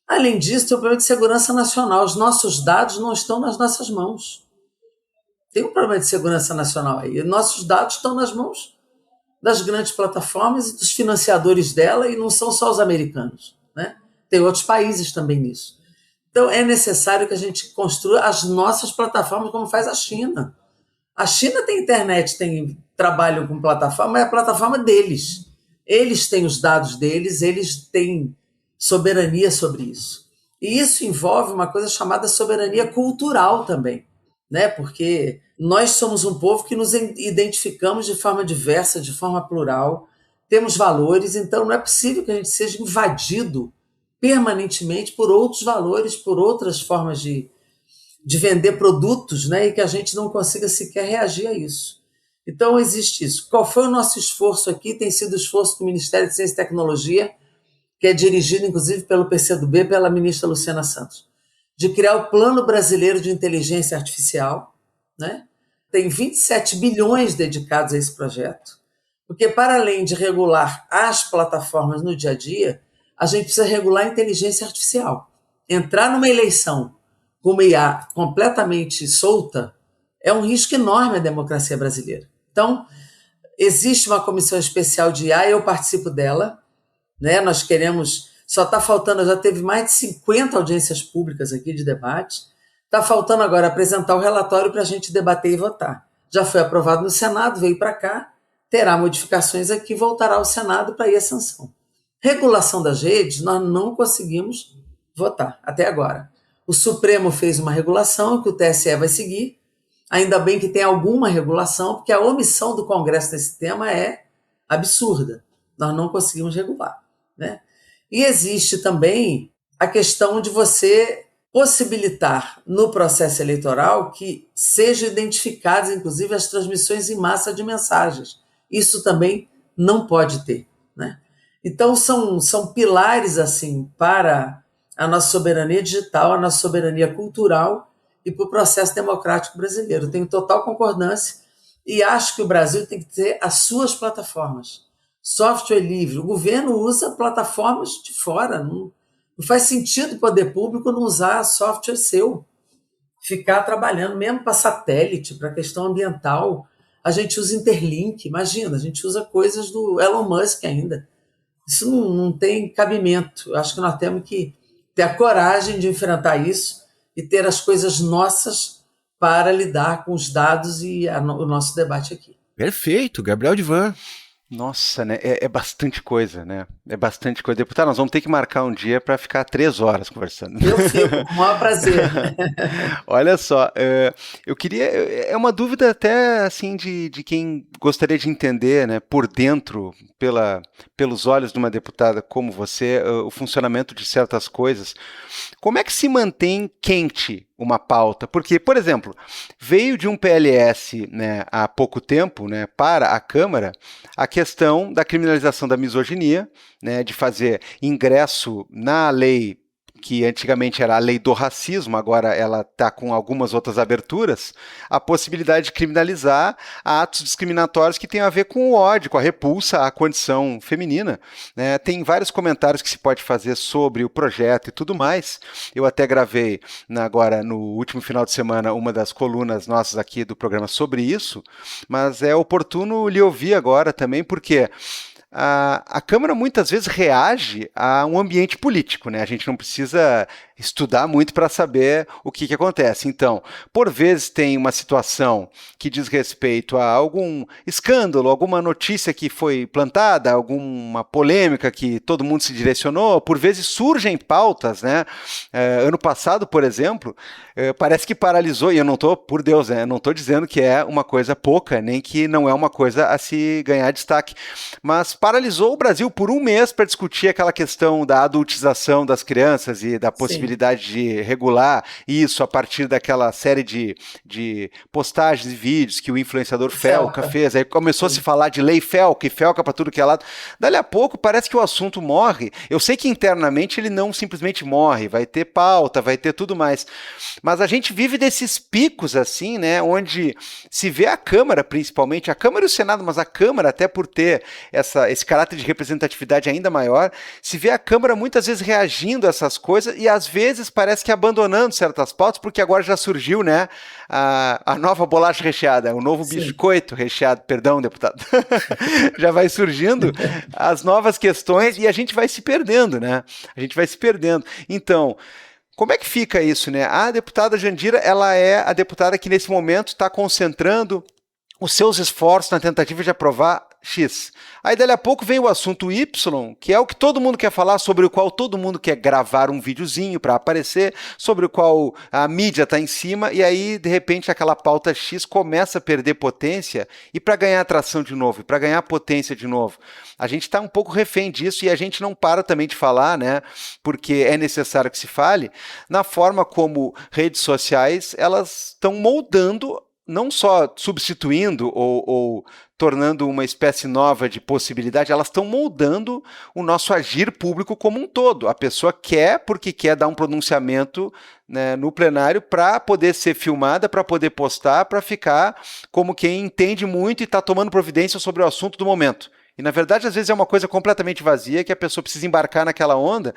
Além disso, tem um problema de segurança nacional. Os nossos dados não estão nas nossas mãos. Tem um problema de segurança nacional aí. Nossos dados estão nas mãos das grandes plataformas e dos financiadores dela, e não são só os americanos, né? Tem outros países também nisso. Então, é necessário que a gente construa as nossas plataformas, como faz a China. A China tem internet, tem trabalho com plataforma, mas é a plataforma deles. Eles têm os dados deles, eles têm soberania sobre isso. E isso envolve uma coisa chamada soberania cultural também, né? Porque nós somos um povo que nos identificamos de forma diversa, de forma plural, temos valores, então não é possível que a gente seja invadido permanentemente por outros valores, por outras formas de de vender produtos, né, e que a gente não consiga sequer reagir a isso. Então, existe isso. Qual foi o nosso esforço aqui? Tem sido o esforço do Ministério de Ciência e Tecnologia, que é dirigido, inclusive, pelo PCdoB, pela ministra Luciana Santos, de criar o Plano Brasileiro de Inteligência Artificial, né? Tem 27 bilhões dedicados a esse projeto, porque, para além de regular as plataformas no dia a dia, a gente precisa regular a inteligência artificial. Entrar numa eleição com uma IA completamente solta é um risco enorme à democracia brasileira. Então, existe uma comissão especial de IA, eu participo dela, né? Nós queremos, só está faltando, já teve mais de 50 audiências públicas aqui de debate, está faltando agora apresentar o relatório para a gente debater e votar. Já foi aprovado no Senado, veio para cá, terá modificações aqui, voltará ao Senado para ir a sanção. Regulação das redes, nós não conseguimos votar até agora. O Supremo fez uma regulação que o TSE vai seguir, ainda bem que tem alguma regulação, porque a omissão do Congresso nesse tema é absurda. Nós não conseguimos regular, né? E existe também a questão de você possibilitar no processo eleitoral que sejam identificadas, inclusive, as transmissões em massa de mensagens. Isso também não pode ter, né? Então, são pilares assim para a nossa soberania digital, a nossa soberania cultural e para o processo democrático brasileiro. Eu tenho total concordância e acho que o Brasil tem que ter as suas plataformas. Software livre. O governo usa plataformas de fora. Não faz sentido o poder público não usar software seu. Ficar trabalhando, mesmo para satélite, para questão ambiental. A gente usa Interlink, imagina, a gente usa coisas do Elon Musk ainda. Isso não tem cabimento. Eu acho que nós temos que ter a coragem de enfrentar isso e ter as coisas nossas para lidar com os dados e o nosso debate aqui. Perfeito, Gabriel Divan. Nossa, né? É bastante coisa, né? É bastante coisa. Deputado, nós vamos ter que marcar um dia para ficar 3 horas conversando. Eu fico, com o maior prazer. Olha só, eu queria... É uma dúvida até, assim, de quem gostaria de entender, né, por dentro, pelos olhos de uma deputada como você, o funcionamento de certas coisas. Como é que se mantém quente uma pauta? Porque, por exemplo, veio de um PLS, né, há pouco tempo, né, para a Câmara a questão da criminalização da misoginia, né, de fazer ingresso na lei que antigamente era a lei do racismo, agora ela está com algumas outras aberturas, a possibilidade de criminalizar atos discriminatórios que têm a ver com o ódio, com a repulsa à condição feminina, né? Tem vários comentários que se pode fazer sobre o projeto e tudo mais. Eu até gravei agora no último final de semana uma das colunas nossas aqui do programa sobre isso, mas é oportuno lhe ouvir agora também, porque a Câmara muitas vezes reage a um ambiente político, né? A gente não precisa estudar muito para saber o que acontece. Então, por vezes tem uma situação que diz respeito a algum escândalo, alguma notícia que foi plantada, alguma polêmica que todo mundo se direcionou, por vezes surgem pautas, né? Ano passado, por exemplo, parece que paralisou, e eu não estou, por Deus, né? Eu não estou dizendo que é uma coisa pouca, nem que não é uma coisa a se ganhar destaque, mas paralisou o Brasil por 1 mês para discutir aquela questão da adultização das crianças e da possibilidade de regular isso a partir daquela série de postagens e vídeos que o influenciador Felca fez. Aí começou a se falar de lei Felca e Felca para tudo que é lado. Dali a pouco parece que o assunto morre. Eu sei que internamente ele não simplesmente morre, vai ter pauta, vai ter tudo mais. Mas a gente vive desses picos assim, né, onde se vê a Câmara, principalmente, a Câmara e o Senado, mas a Câmara, até por ter esse caráter de representatividade ainda maior, se vê a Câmara muitas vezes reagindo a essas coisas e às vezes parece que abandonando certas pautas, porque agora já surgiu, né, a nova bolacha recheada, o novo biscoito recheado, perdão, deputado, já vai surgindo as novas questões e a gente vai se perdendo, né, a gente vai se perdendo. Então, como é que fica isso, né? A deputada Jandira, ela é a deputada que nesse momento está concentrando os seus esforços na tentativa de aprovar X. Aí, dali a pouco, vem o assunto Y, que é o que todo mundo quer falar, sobre o qual todo mundo quer gravar um videozinho para aparecer, sobre o qual a mídia está em cima, e aí, de repente, aquela pauta X começa a perder potência, e para ganhar atração de novo, para ganhar potência de novo, a gente está um pouco refém disso, e a gente não para também de falar, né, porque é necessário que se fale, na forma como redes sociais, elas estão moldando, não só substituindo ou tornando uma espécie nova de possibilidade, elas estão moldando o nosso agir público como um todo. A pessoa quer, porque quer dar um pronunciamento, né, no plenário para poder ser filmada, para poder postar, para ficar como quem entende muito e está tomando providência sobre o assunto do momento. E, na verdade, às vezes é uma coisa completamente vazia, que a pessoa precisa embarcar naquela onda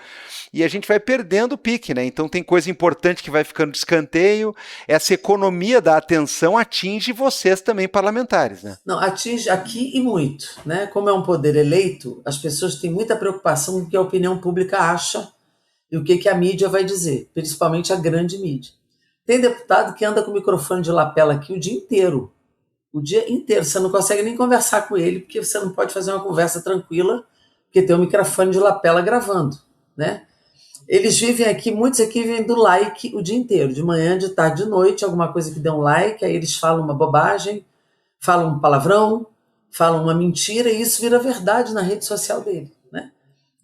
e a gente vai perdendo o pique, né? Então tem coisa importante que vai ficando de escanteio, essa economia da atenção atinge vocês também, parlamentares, né? Não, atinge aqui e muito, né? Como é um poder eleito, as pessoas têm muita preocupação com o que a opinião pública acha e o que a mídia vai dizer, principalmente a grande mídia. Tem deputado que anda com o microfone de lapela aqui o dia inteiro, você não consegue nem conversar com ele, porque você não pode fazer uma conversa tranquila, porque tem um microfone de lapela gravando, né? Eles vivem aqui, muitos aqui vivem do like o dia inteiro, de manhã, de tarde, de noite, alguma coisa que dê um like, aí eles falam uma bobagem, falam um palavrão, falam uma mentira, e isso vira verdade na rede social dele, né?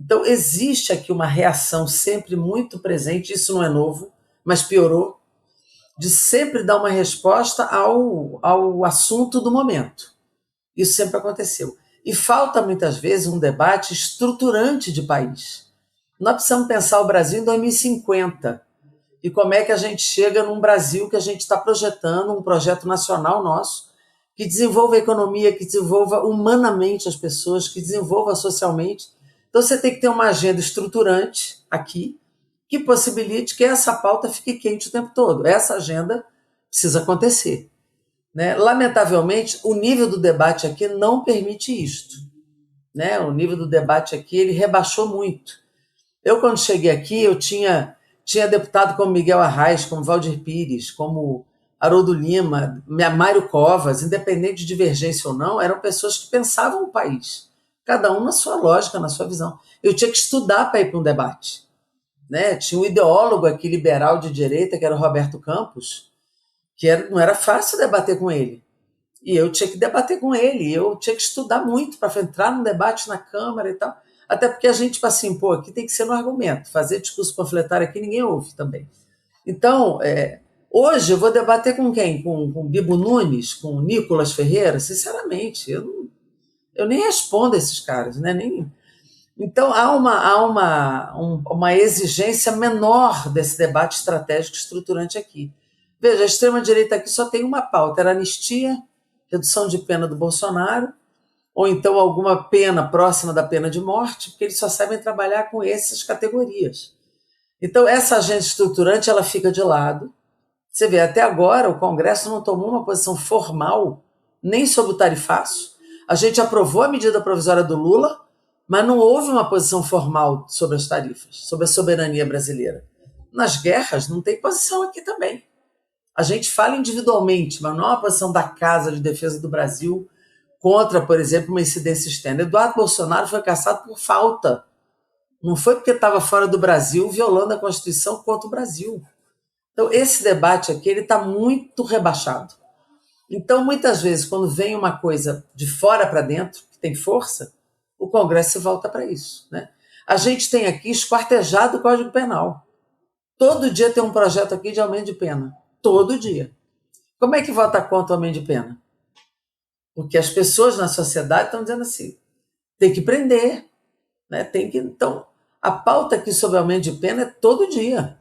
Então existe aqui uma reação sempre muito presente, isso não é novo, mas piorou, de sempre dar uma resposta ao assunto do momento. Isso sempre aconteceu. E falta, muitas vezes, um debate estruturante de país. Nós precisamos pensar o Brasil em 2050 e como é que a gente chega num Brasil que a gente está projetando, um projeto nacional nosso, que desenvolva a economia, que desenvolva humanamente as pessoas, que desenvolva socialmente. Então você tem que ter uma agenda estruturante aqui, que possibilite que essa pauta fique quente o tempo todo. Essa agenda precisa acontecer, né? Lamentavelmente, o nível do debate aqui não permite isto, né? O nível do debate aqui ele rebaixou muito. Eu, quando cheguei aqui, eu tinha deputado como Miguel Arraes, como Valdir Pires, como Haroldo Lima, Mário Covas, independente de divergência ou não, eram pessoas que pensavam o país, cada um na sua lógica, na sua visão. Eu tinha que estudar para ir para um debate, né? Tinha um ideólogo aqui liberal de direita, que era o Roberto Campos, que não era fácil debater com ele. E eu tinha que debater com ele, eu tinha que estudar muito para entrar num debate na Câmara e tal. Até porque a gente, assim, aqui tem que ser no argumento. Fazer discurso panfletário aqui ninguém ouve também. Então, hoje eu vou debater com quem? Com Bibo Nunes? Com Nicolas Ferreira? Sinceramente, eu nem respondo a esses caras, né? Então, há uma exigência menor desse debate estratégico estruturante aqui. Veja, a extrema-direita aqui só tem uma pauta, era anistia, redução de pena do Bolsonaro, ou então alguma pena próxima da pena de morte, porque eles só sabem trabalhar com essas categorias. Então, essa agenda estruturante ela fica de lado. Você vê, até agora o Congresso não tomou uma posição formal nem sobre o tarifaço. A gente aprovou a medida provisória do Lula, mas não houve uma posição formal sobre as tarifas, sobre a soberania brasileira. Nas guerras não tem posição aqui também. A gente fala individualmente, mas não é uma posição da Casa de Defesa do Brasil contra, por exemplo, uma incidência externa. Eduardo Bolsonaro foi cassado por falta. Não foi porque estava fora do Brasil, violando a Constituição contra o Brasil. Então, esse debate aqui está muito rebaixado. Então, muitas vezes, quando vem uma coisa de fora para dentro, que tem força, o Congresso volta para isso, né? A gente tem aqui esquartejado o Código Penal. Todo dia tem um projeto aqui de aumento de pena. Todo dia. Como é que vota contra o aumento de pena? Porque as pessoas na sociedade estão dizendo assim, tem que prender, né? Então, a pauta aqui sobre aumento de pena é todo dia.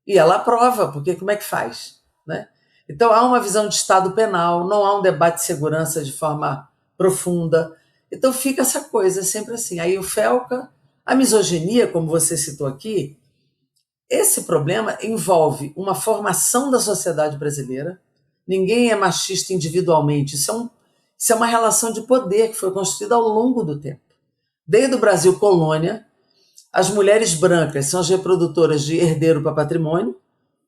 E ela aprova, porque como é que faz, né? Então, há uma visão de Estado penal, não há um debate de segurança de forma profunda. Então, fica essa coisa sempre assim. Aí o Felca, a misoginia, como você citou aqui, esse problema envolve uma formação da sociedade brasileira. Ninguém é machista individualmente. Isso é uma relação de poder que foi construída ao longo do tempo. Desde o Brasil colônia, as mulheres brancas são as reprodutoras de herdeiro para patrimônio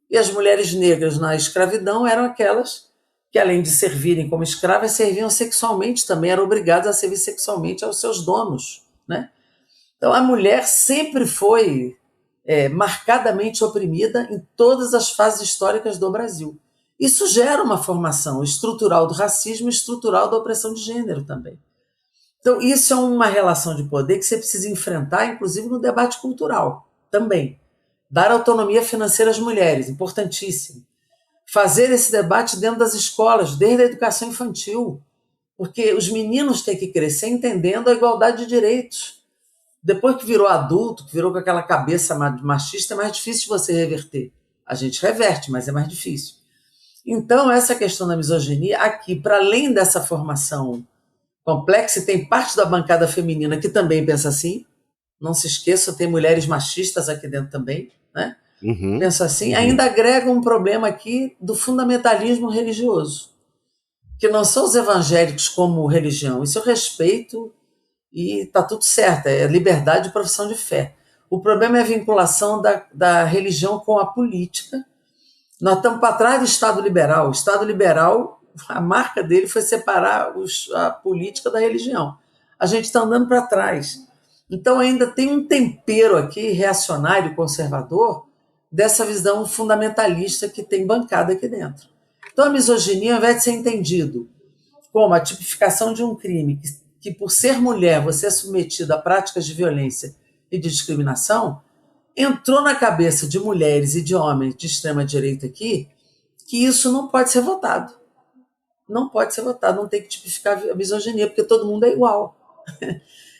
e as mulheres negras na escravidão eram aquelas que além de servirem como escravas, serviam sexualmente também, eram obrigadas a servir sexualmente aos seus donos, né? Então a mulher sempre foi marcadamente oprimida em todas as fases históricas do Brasil. Isso gera uma formação estrutural do racismo e estrutural da opressão de gênero também. Então isso é uma relação de poder que você precisa enfrentar, inclusive no debate cultural também. Dar autonomia financeira às mulheres, importantíssimo. Fazer esse debate dentro das escolas, desde a educação infantil, porque os meninos têm que crescer entendendo a igualdade de direitos. Depois que virou adulto, que virou com aquela cabeça machista, é mais difícil de você reverter. A gente reverte, mas é mais difícil. Então, essa questão da misoginia, aqui, para além dessa formação complexa, e tem parte da bancada feminina que também pensa assim, não se esqueça, tem mulheres machistas aqui dentro também, né? Penso assim, ainda agrega um problema aqui do fundamentalismo religioso, que não são os evangélicos como religião, isso eu respeito e está tudo certo, é liberdade de profissão de fé. O problema é a vinculação da religião com a política. Nós estamos para trás do Estado liberal. O Estado liberal, a marca dele foi separar a política da religião. A gente está andando para trás. Então ainda tem um tempero aqui, reacionário, conservador, dessa visão fundamentalista que tem bancada aqui dentro. Então a misoginia, ao invés de ser entendido como a tipificação de um crime que por ser mulher você é submetido a práticas de violência e de discriminação, entrou na cabeça de mulheres e de homens de extrema-direita aqui que isso não pode ser votado. Não pode ser votado, não tem que tipificar a misoginia, porque todo mundo é igual.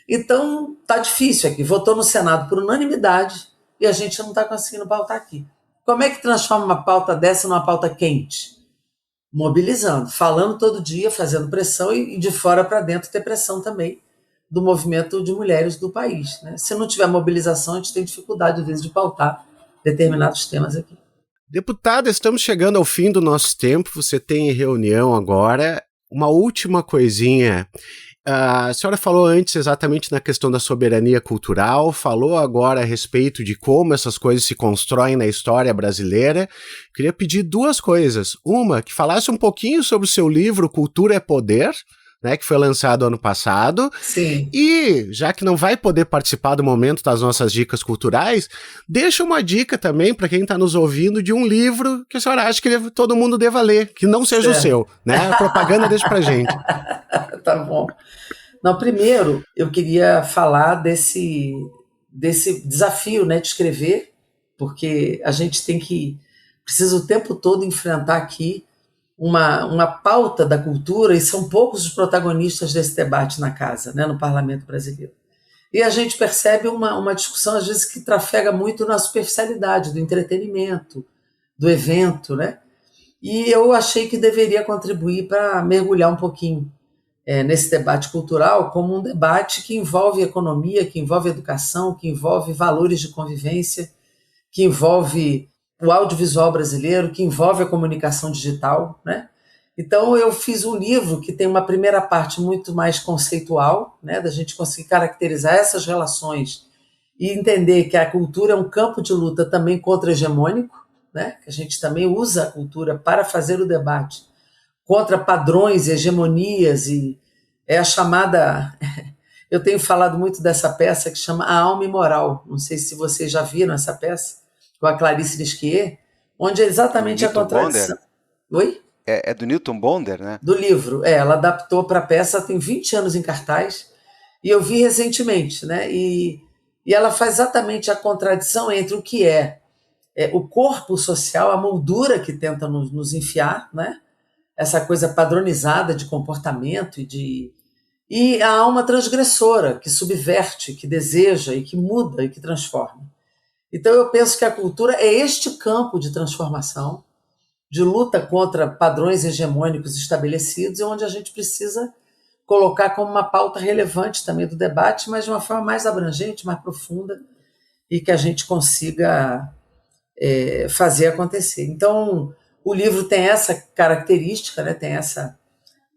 Então, tá difícil aqui. Votou no Senado por unanimidade e a gente não está conseguindo pautar aqui. Como é que transforma uma pauta dessa numa pauta quente? Mobilizando, falando todo dia, fazendo pressão e de fora para dentro ter pressão também do movimento de mulheres do país, né? Se não tiver mobilização, a gente tem dificuldade, às vezes, de pautar determinados temas aqui. Deputada, estamos chegando ao fim do nosso tempo, você tem reunião agora. Uma última coisinha. A senhora falou antes exatamente na questão da soberania cultural, falou agora a respeito de como essas coisas se constroem na história brasileira. Queria pedir duas coisas. Uma, que falasse um pouquinho sobre o seu livro Cultura é Poder, né, que foi lançado ano passado. Sim. E, já que não vai poder participar do momento das nossas dicas culturais, deixa uma dica também para quem está nos ouvindo de um livro que a senhora acha que todo mundo deva ler, que não seja o seu, né? A propaganda deixa pra gente. Tá bom. Não, primeiro, eu queria falar desse desafio, né, de escrever, porque a gente precisa o tempo todo enfrentar aqui uma pauta da cultura, e são poucos os protagonistas desse debate na casa, né, no parlamento brasileiro. E a gente percebe uma discussão, às vezes, que trafega muito na superficialidade do entretenimento, do evento, né? E eu achei que deveria contribuir para mergulhar um pouquinho nesse debate cultural como um debate que envolve economia, que envolve educação, que envolve valores de convivência, que envolve o audiovisual brasileiro, que envolve a comunicação digital, né? Então eu fiz um livro que tem uma primeira parte muito mais conceitual, né, da gente conseguir caracterizar essas relações e entender que a cultura é um campo de luta também contra-hegemônico, né, que a gente também usa a cultura para fazer o debate contra padrões e hegemonias, e é a chamada... Eu tenho falado muito dessa peça que chama A Alma Imoral, não sei se vocês já viram essa peça, com a Clarice Lispector, onde é exatamente a contradição. Oi? É do Newton Bonder, né? Do livro. Ela adaptou para a peça, tem 20 anos em cartaz, e eu vi recentemente, né? E ela faz exatamente a contradição entre o que é o corpo social, a moldura que tenta nos enfiar, né? Essa coisa padronizada de comportamento e a alma transgressora, que subverte, que deseja e que muda e que transforma. Então eu penso que a cultura é este campo de transformação, de luta contra padrões hegemônicos estabelecidos, e onde a gente precisa colocar como uma pauta relevante também do debate, mas de uma forma mais abrangente, mais profunda, e que a gente consiga fazer acontecer. Então, o livro tem essa característica, né, tem essa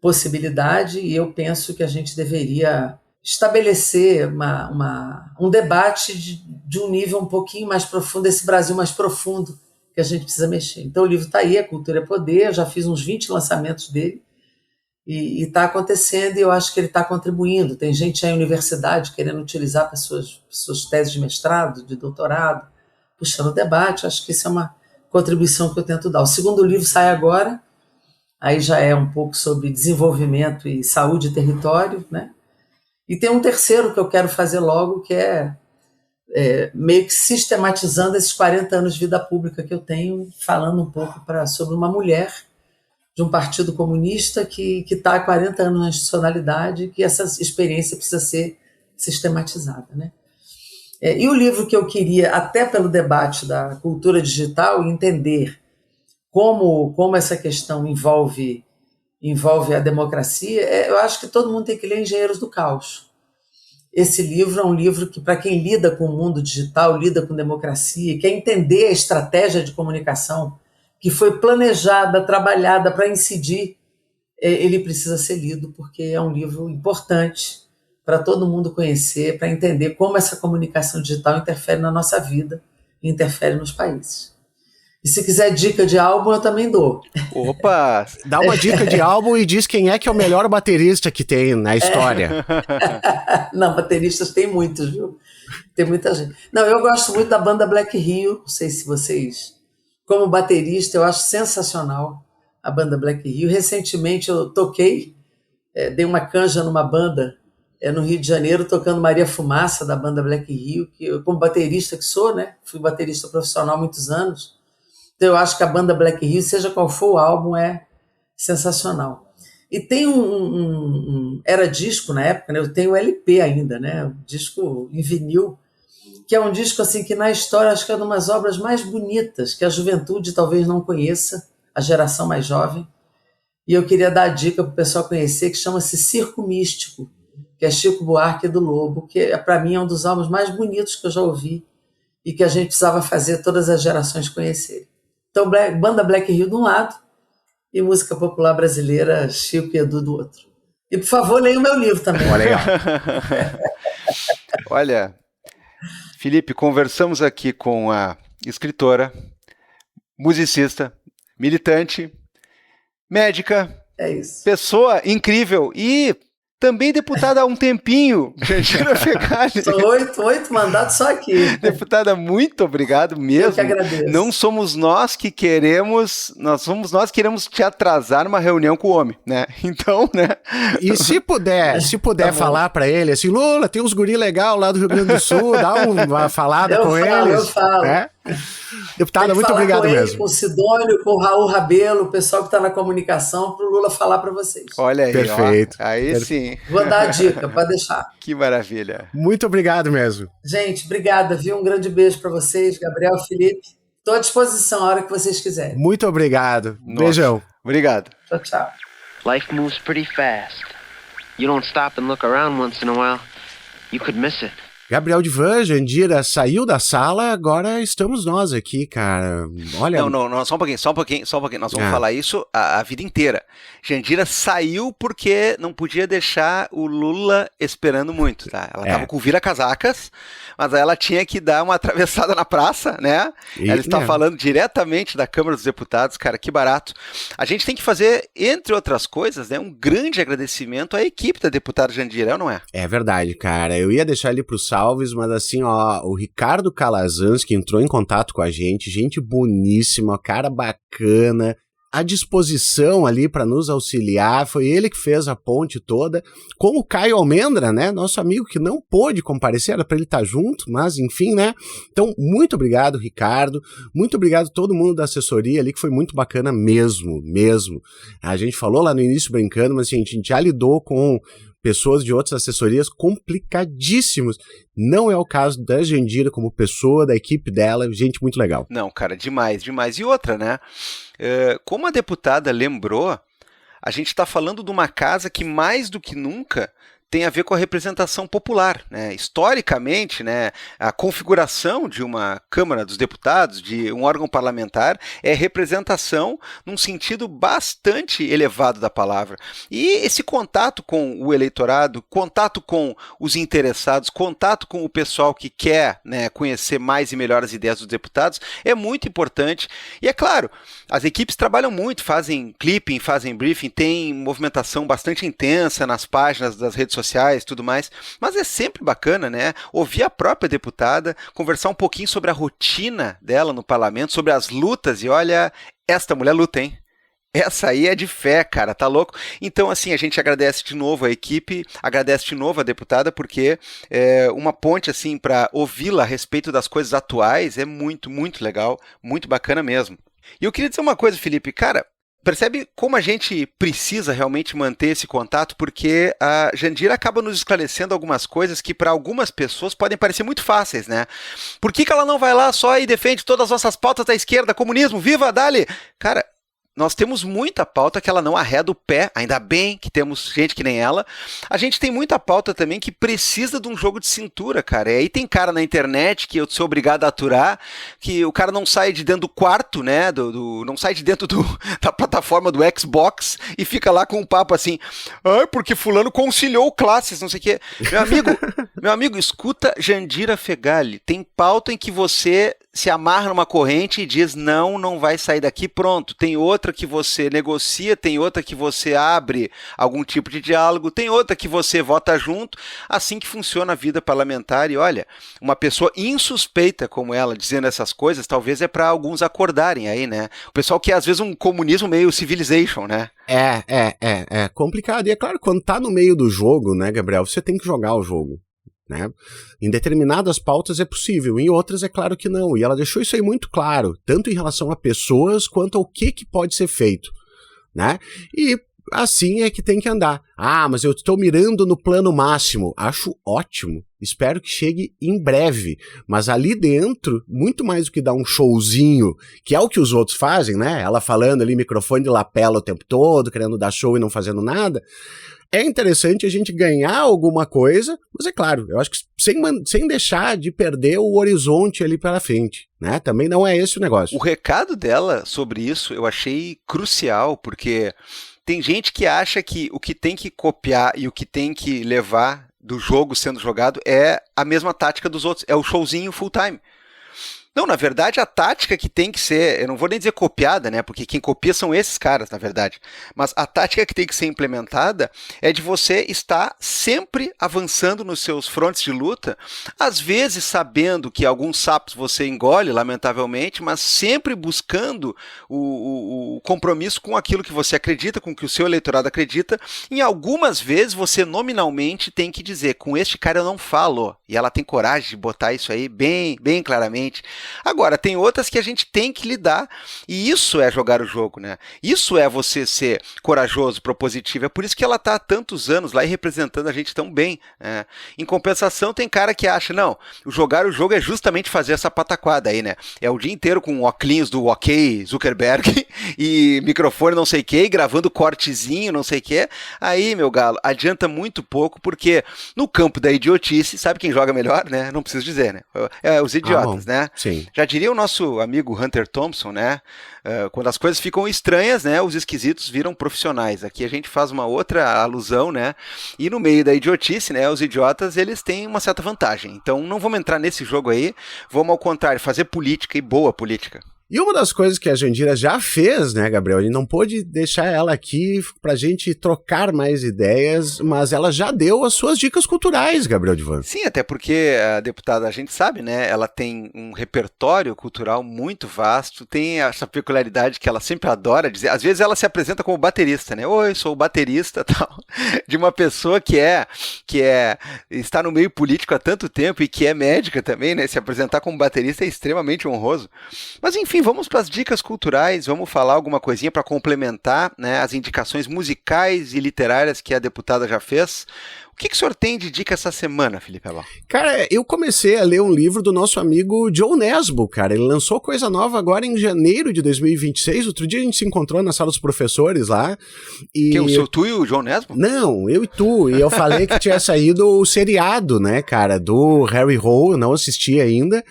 possibilidade, e eu penso que a gente deveria estabelecer um debate de um nível um pouquinho mais profundo, esse Brasil mais profundo que a gente precisa mexer. Então o livro está aí, A Cultura é Poder, eu já fiz uns 20 lançamentos dele, e está acontecendo, e eu acho que ele está contribuindo. Tem gente aí na universidade querendo utilizar para suas teses de mestrado, de doutorado, puxando o debate. Acho que isso é uma contribuição que eu tento dar. O segundo livro sai agora, aí já é um pouco sobre desenvolvimento e saúde e território, né? E tem um terceiro que eu quero fazer logo, que é meio que sistematizando esses 40 anos de vida pública que eu tenho, falando um pouco sobre uma mulher de um partido comunista que está há 40 anos na institucionalidade, que essa experiência precisa ser sistematizada, né? E o livro que eu queria, até pelo debate da cultura digital, entender como essa questão envolve a democracia, eu acho que todo mundo tem que ler Engenheiros do Caos. Esse livro é um livro que, para quem lida com o mundo digital, lida com democracia, quer entender a estratégia de comunicação que foi planejada, trabalhada para incidir, ele precisa ser lido, porque é um livro importante para todo mundo conhecer, para entender como essa comunicação digital interfere na nossa vida e interfere nos países. E se quiser dica de álbum, eu também dou. Opa! Dá uma dica de álbum e diz quem é que é o melhor baterista que tem na história. Não, bateristas tem muitos, viu? Tem muita gente. Não, eu gosto muito da banda Black Rio, não sei se vocês... Como baterista, eu acho sensacional a banda Black Rio. Recentemente eu toquei, dei uma canja numa banda no Rio de Janeiro, tocando Maria Fumaça, da banda Black Rio, que eu, como baterista que sou, né, fui baterista profissional há muitos anos, então eu acho que a banda Black Rio, seja qual for o álbum, é sensacional. E tem era disco na época, né, eu tenho LP ainda, né, um disco em vinil, que é um disco assim, que na história acho que é uma das obras mais bonitas, que a juventude talvez não conheça, a geração mais jovem, e eu queria dar a dica para o pessoal conhecer, que chama-se Circo Místico, que é Chico Buarque do Lobo, que para mim é um dos álbuns mais bonitos que eu já ouvi e que a gente precisava fazer todas as gerações conhecerem. Então, banda Black Rio de um lado e música popular brasileira, Chico e Edu do outro. E, por favor, leia o meu livro também. Legal. Olha... Felipe, conversamos aqui com a escritora, musicista, militante, médica, pessoa incrível e também deputada há um tempinho, Jandira Fegali. São 8 mandatos só aqui. Deputada, muito obrigado mesmo. Eu que agradeço. Não somos nós que queremos, nós queremos te atrasar numa reunião com o homem, né? Então, né? E se puder falar para ele, assim, Lula, tem uns guri legal lá do Rio Grande do Sul, dá uma falada com eles. Eu falo. Né? Deputada, muito obrigado com ele, mesmo. Com o Sidônio, com o Raul Rabelo, o pessoal que está na comunicação, para o Lula falar para vocês. Olha aí, perfeito. Ó. Aí sim. Vou dar a dica, para deixar. Que maravilha. Muito obrigado mesmo. Gente, obrigada, viu? Um grande beijo para vocês, Gabriel, Felipe. Estou à disposição a hora que vocês quiserem. Muito obrigado. Nossa. Beijão. Obrigado. Tchau, tchau. Life moves pretty fast. You don't stop and look around once in a while, you could miss it. Gabriel Divan, Jandira saiu da sala, agora estamos nós aqui, cara. Olha... Não, só um pouquinho. Nós vamos falar isso a vida inteira. Jandira saiu porque não podia deixar o Lula esperando muito, tá? Ela tava com vira-casacas, mas aí ela tinha que dar uma atravessada na praça, né? Ela está falando diretamente da Câmara dos Deputados, cara, que barato. A gente tem que fazer, entre outras coisas, né, um grande agradecimento à equipe da deputada Jandira, não é? É verdade, cara. Eu ia deixar ele pro salves, mas assim, ó, o Ricardo Calazans, que entrou em contato com a gente boníssima, cara bacana, à disposição ali para nos auxiliar, foi ele que fez a ponte toda, com o Caio Almendra, né, nosso amigo que não pôde comparecer, era para ele estar junto, mas enfim, né, então muito obrigado, Ricardo, muito obrigado a todo mundo da assessoria ali, que foi muito bacana mesmo, a gente falou lá no início brincando, mas assim, a gente já lidou com pessoas de outras assessorias complicadíssimos. Não é o caso da Jandira como pessoa, da equipe dela, gente muito legal. Não, cara, demais. E outra, né? Como a deputada lembrou, a gente está falando de uma casa que mais do que nunca tem a ver com a representação popular, né? Historicamente, né, a configuração de uma Câmara dos Deputados, de um órgão parlamentar, é representação num sentido bastante elevado da palavra. E esse contato com o eleitorado, contato com os interessados, contato com o pessoal que quer, né, conhecer mais e melhor as ideias dos deputados, é muito importante. E é claro, as equipes trabalham muito, fazem clipping, fazem briefing, tem movimentação bastante intensa nas páginas das redes sociais, tudo mais, mas é sempre bacana, né, ouvir a própria deputada, conversar um pouquinho sobre a rotina dela no parlamento, sobre as lutas, e olha, esta mulher luta, hein? Essa aí é de fé, cara, tá louco? Então, assim, a gente agradece de novo a equipe, agradece de novo a deputada, porque uma ponte, assim, para ouvi-la a respeito das coisas atuais é muito, muito legal, muito bacana mesmo. E eu queria dizer uma coisa, Felipe, cara, percebe como a gente precisa realmente manter esse contato, porque a Jandira acaba nos esclarecendo algumas coisas que para algumas pessoas podem parecer muito fáceis, né? Por que ela não vai lá só e defende todas as nossas pautas da esquerda, comunismo, viva, dale! Cara, nós temos muita pauta que ela não arreda o pé, ainda bem que temos gente que nem ela. A gente tem muita pauta também que precisa de um jogo de cintura, cara. E aí tem cara na internet que eu sou obrigado a aturar, que o cara não sai de dentro do quarto, né, não sai de dentro da plataforma do Xbox e fica lá com um papo assim, porque fulano conciliou classes, não sei o quê. Meu amigo, escuta Jandira Fegali. Tem pauta em que você se amarra numa corrente e diz não vai sair daqui, pronto. Tem outra que você negocia, tem outra que você abre algum tipo de diálogo, tem outra que você vota junto, assim que funciona a vida parlamentar. E olha, uma pessoa insuspeita como ela dizendo essas coisas, talvez é para alguns acordarem aí, né? O pessoal que às vezes um comunismo meio civilization, né? É complicado. E é claro, quando tá no meio do jogo, né, Gabriel, você tem que jogar o jogo. Né? Em determinadas pautas é possível, em outras é claro que não, e ela deixou isso aí muito claro, tanto em relação a pessoas quanto ao que pode ser feito, né? E assim é que tem que andar. Mas eu estou mirando no plano máximo, acho ótimo, espero que chegue em breve, mas ali dentro, muito mais do que dar um showzinho, que é o que os outros fazem, né? Ela falando ali, microfone de lapela o tempo todo, querendo dar show e não fazendo nada. É interessante a gente ganhar alguma coisa, mas é claro, eu acho que sem deixar de perder o horizonte ali pela frente, né? Também não é esse o negócio. O recado dela sobre isso eu achei crucial, porque tem gente que acha que o que tem que copiar e o que tem que levar do jogo sendo jogado é a mesma tática dos outros, é o showzinho full time. Não, na verdade, a tática que tem que ser, eu não vou nem dizer copiada, né, porque quem copia são esses caras, na verdade, mas a tática que tem que ser implementada é de você estar sempre avançando nos seus frontes de luta, às vezes sabendo que alguns sapos você engole, lamentavelmente, mas sempre buscando o compromisso com aquilo que você acredita, com o que o seu eleitorado acredita. Em algumas vezes você nominalmente tem que dizer, com este cara eu não falo, e ela tem coragem de botar isso aí bem, bem claramente. Agora, tem outras que a gente tem que lidar, e isso é jogar o jogo, né? Isso é você ser corajoso, propositivo, é por isso que ela está há tantos anos lá e representando a gente tão bem, né? Em compensação, tem cara que acha, não, jogar o jogo é justamente fazer essa pataquada aí, né? É o dia inteiro com óculos do OK Zuckerberg e microfone não sei o que, gravando cortezinho não sei o que, aí, meu galo, adianta muito pouco, porque no campo da idiotice, sabe quem joga melhor, né? Não preciso dizer, né? Os idiotas, né? Sim. Já diria o nosso amigo Hunter Thompson, né? Quando as coisas ficam estranhas, né? Os esquisitos viram profissionais. Aqui a gente faz uma outra alusão, né? E no meio da idiotice, né? Os idiotas, eles têm uma certa vantagem. Então não vamos entrar nesse jogo aí. Vamos, ao contrário, fazer política, e boa política. E uma das coisas que a Jandira já fez, né, Gabriel, a gente não pôde deixar ela aqui pra gente trocar mais ideias, mas ela já deu as suas dicas culturais, Gabriel Divan. Sim, até porque a deputada, a gente sabe, né, ela tem um repertório cultural muito vasto, tem essa peculiaridade que ela sempre adora dizer, às vezes ela se apresenta como baterista, né, oi, sou o baterista, tal, de uma pessoa que está no meio político há tanto tempo e que é médica também, né, se apresentar como baterista é extremamente honroso. Mas enfim, vamos para as dicas culturais, vamos falar alguma coisinha para complementar, né, as indicações musicais e literárias que a deputada já fez. O que o senhor tem de dica essa semana, Felipe Abal? Cara, eu comecei a ler um livro do nosso amigo Joe Nesbo, cara. Ele lançou coisa nova agora em janeiro de 2026. Outro dia a gente se encontrou na sala dos professores lá. E... Que, o seu tu e o Joe Nesbo? Não, eu e tu. E eu falei que tinha saído o seriado, né, cara, do Harry Hole. Eu não assisti ainda.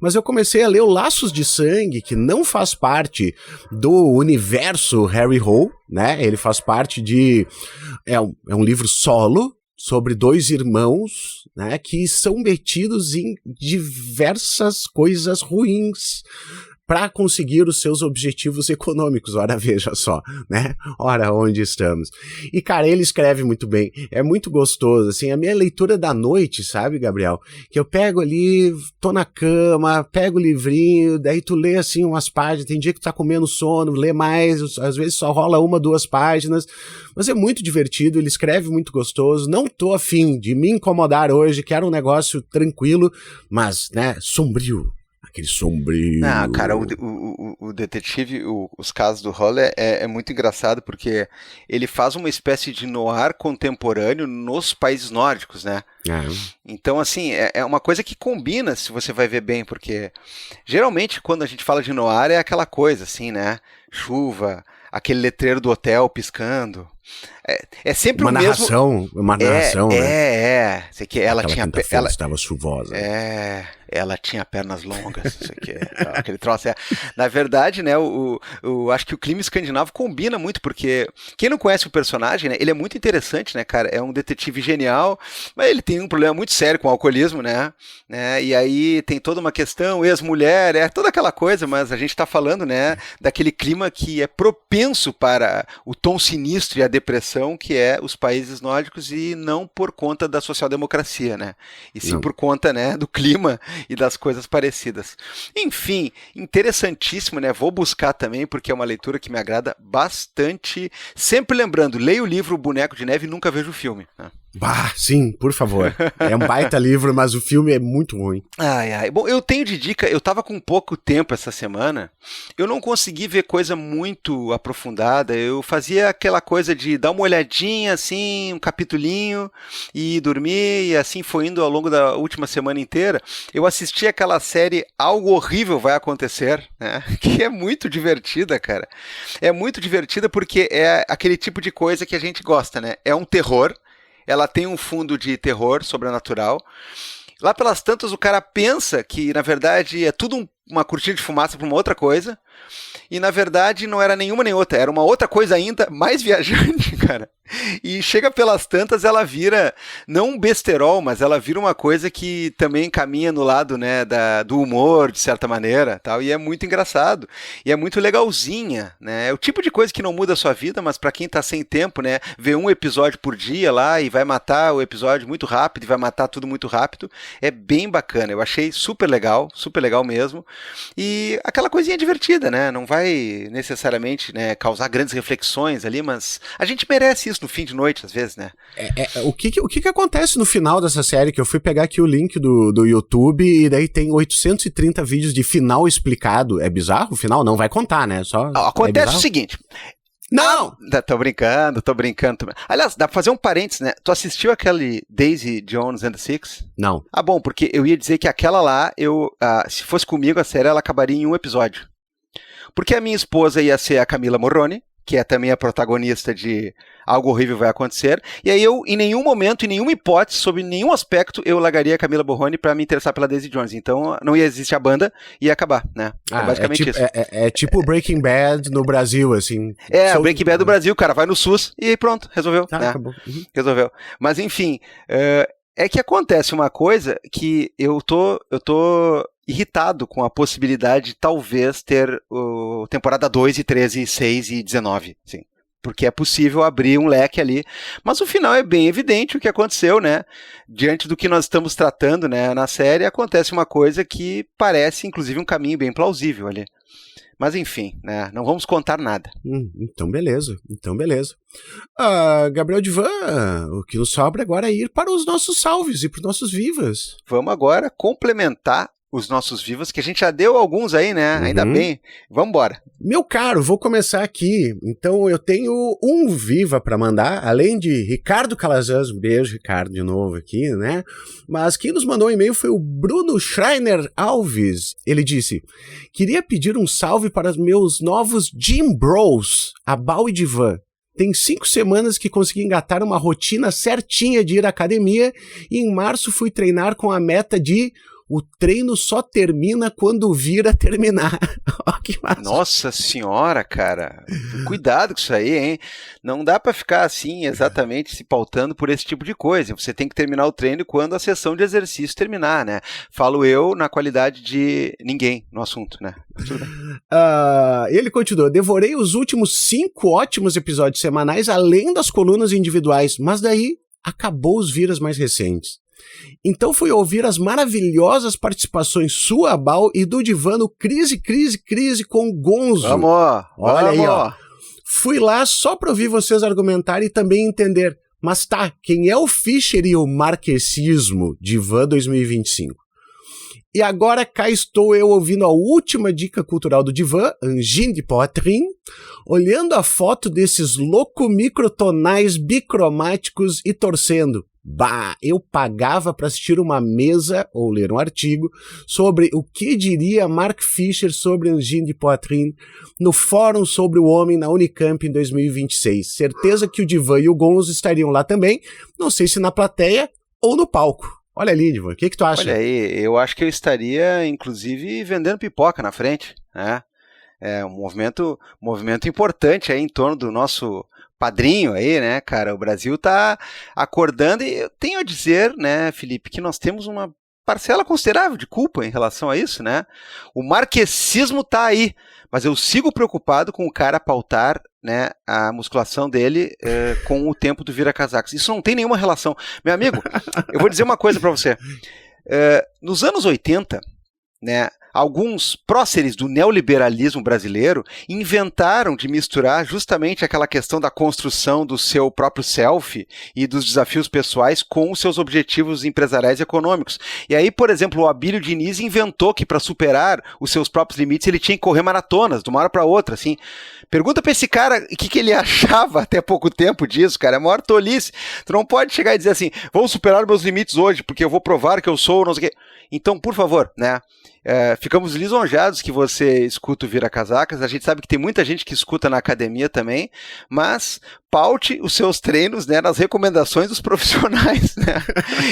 Mas eu comecei a ler o Laços de Sangue, que não faz parte do universo Harry Hole, né? Ele faz parte de... É um livro solo, sobre dois irmãos, né, que são metidos em diversas coisas ruins para conseguir os seus objetivos econômicos. Ora, veja só, né? Ora, onde estamos. E, cara, ele escreve muito bem. É muito gostoso, assim, a minha leitura da noite, sabe, Gabriel? Que eu pego ali, tô na cama, pego o livrinho, daí tu lê, assim, umas páginas, tem dia que tu tá comendo sono, lê mais, às vezes só rola 1, 2 páginas, mas é muito divertido, ele escreve muito gostoso, não tô afim de me incomodar hoje, quero um negócio tranquilo, mas, né, sombrio. Aquele sombrio. Ah, cara, o detetive, os casos do Hole é muito engraçado porque ele faz uma espécie de noir contemporâneo nos países nórdicos, né? Então, assim, é uma coisa que combina, se você vai ver bem, porque geralmente quando a gente fala de noir é aquela coisa, assim, né? Chuva, aquele letreiro do hotel piscando. É sempre uma o narração, mesmo... Uma narração, né? Sei que ela aquela tinha... Ela estava chuvosa. Ela tinha pernas longas, isso aqui, aquele troço. Na verdade, né, acho que o clima escandinavo combina muito, porque quem não conhece o personagem, né, ele é muito interessante, né, cara, é um detetive genial, mas ele tem um problema muito sério com o alcoolismo, né, e aí tem toda uma questão, ex-mulher, toda aquela coisa, mas a gente tá falando, né, daquele clima que é propenso para o tom sinistro e a depressão, que é os países nórdicos, e não por conta da social-democracia, né, e sim por conta, né, do clima e das coisas parecidas. Enfim, interessantíssimo, né? Vou buscar também, porque é uma leitura que me agrada bastante. Sempre lembrando, leia o livro O Boneco de Neve e nunca veja o filme. Né? Bah, sim, por favor. É um baita livro, mas o filme é muito ruim. Bom, eu tenho de dica, eu tava com pouco tempo essa semana, eu não consegui ver coisa muito aprofundada, eu fazia aquela coisa de dar uma olhadinha, assim, um capitulinho, e dormir, e assim foi indo ao longo da última semana inteira. Eu assisti aquela série Algo Horrível Vai Acontecer, né? Que é muito divertida, cara. É muito divertida porque é aquele tipo de coisa que a gente gosta, né? É um terror, ela tem um fundo de terror sobrenatural. Lá pelas tantas o cara pensa que, na verdade, é tudo uma cortina de fumaça para uma outra coisa, e na verdade não era nenhuma nem outra, era uma outra coisa ainda mais viajante, cara. E chega pelas tantas, ela vira, não um besterol, mas ela vira uma coisa que também caminha no lado, né, do humor, de certa maneira, tal, e é muito engraçado, e é muito legalzinha, né, é o tipo de coisa que não muda a sua vida, mas para quem tá sem tempo, né, vê um episódio por dia lá, e vai matar o episódio muito rápido, e vai matar tudo muito rápido, é bem bacana, eu achei super legal mesmo, e aquela coisinha divertida, né, não vai necessariamente, né, causar grandes reflexões ali, mas a gente merece isso no fim de noite, às vezes, né? O que acontece no final dessa série? Que eu fui pegar aqui o link do YouTube e daí tem 830 vídeos de final explicado. É bizarro o final? Não vai contar, né? Só acontece o seguinte... Não! Tô brincando. Aliás, dá pra fazer um parênteses, né? Tu assistiu aquele Daisy Jones and the Six? Não. Bom, porque eu ia dizer que aquela lá, se fosse comigo a série, ela acabaria em um episódio. Porque a minha esposa ia ser a Camila Morrone, que é também a protagonista de Algo Horrível Vai Acontecer, e aí eu, em nenhum momento, em nenhuma hipótese, sob nenhum aspecto, eu largaria a Camila Morrone pra me interessar pela Daisy Jones, então não ia existir a banda, ia acabar, né? Basicamente isso. É tipo Breaking Bad no Brasil, assim. O Breaking Bad do Brasil, cara, vai no SUS e pronto, resolveu. Né? Acabou. Uhum. Resolveu. Mas enfim, é que acontece uma coisa que eu tô irritado com a possibilidade de talvez ter temporada 2 e 13 e 6 e 19, sim. Porque é possível abrir um leque ali, mas o final é bem evidente o que aconteceu, né? Diante do que nós estamos tratando, né, na série, acontece uma coisa que parece, inclusive, um caminho bem plausível ali. Mas enfim, né, não vamos contar nada. Então beleza. Gabriel Divan, o que nos sobra agora é ir para os nossos salves e para os nossos vivas. Vamos agora complementar os nossos vivas, que a gente já deu alguns aí, né? Ainda bem. Vamos embora. Meu caro, vou começar aqui. Então eu tenho um viva para mandar, além de Ricardo Calazans. Um beijo, Ricardo, de novo aqui, né? Mas quem nos mandou um e-mail foi o Bruno Schreiner Alves. Ele disse: queria pedir um salve para os meus novos Gym Bros, Abal e Divan. Tem 5 semanas que consegui engatar uma rotina certinha de ir à academia e em março fui treinar com a meta de o treino só termina quando vir a terminar. Que massa. Nossa senhora, cara. Cuidado com isso aí, hein? Não dá pra ficar assim, exatamente, se pautando por esse tipo de coisa. Você tem que terminar o treino quando a sessão de exercício terminar, né? Falo eu na qualidade de ninguém no assunto, né? Tudo bem. Ele continuou: devorei os últimos 5 ótimos episódios semanais, além das colunas individuais, mas daí acabou os viras mais recentes. Então fui ouvir as maravilhosas participações sua, Abal, e do Divano Crise com Gonzo. Vamos! Olha aí, ó. Fui lá só pra ouvir vocês argumentarem e também entender. Mas tá, quem é o Fischer e o marquesismo Divan 2025? E agora cá estou eu ouvindo a última dica cultural do Divan, Angine de Poitrine, olhando a foto desses louco-microtonais bicromáticos e torcendo. Bah, eu pagava para assistir uma mesa ou ler um artigo sobre o que diria Mark Fisher sobre Angine de Poitrine no Fórum sobre o Homem na Unicamp em 2026. Certeza que o Divan e o Gonzo estariam lá também, não sei se na plateia ou no palco. Olha ali, Divan, o que tu acha? Olha aí, eu acho que eu estaria, inclusive, vendendo pipoca na frente, né? É um movimento importante aí em torno do nosso padrinho aí, né, cara? O Brasil tá acordando e eu tenho a dizer, né, Felipe, que nós temos uma parcela considerável de culpa em relação a isso, né? O marquesismo tá aí, mas eu sigo preocupado com o cara pautar, né, a musculação dele com o tempo do vira-casacos. Isso não tem nenhuma relação. Meu amigo, eu vou dizer uma coisa pra você. Nos anos 80, né, alguns próceres do neoliberalismo brasileiro inventaram de misturar justamente aquela questão da construção do seu próprio self e dos desafios pessoais com os seus objetivos empresariais e econômicos. E aí, por exemplo, o Abílio Diniz inventou que para superar os seus próprios limites ele tinha que correr maratonas de uma hora para outra, assim. Pergunta para esse cara o que ele achava até pouco tempo disso, cara. É a maior tolice. Tu não pode chegar e dizer assim, vou superar meus limites hoje porque eu vou provar que eu sou não sei o quê. Então, por favor, né? Ficamos lisonjeados que você escuta o Vira-Casacas. A gente sabe que tem muita gente que escuta na academia também, mas paute os seus treinos, né, nas recomendações dos profissionais, né?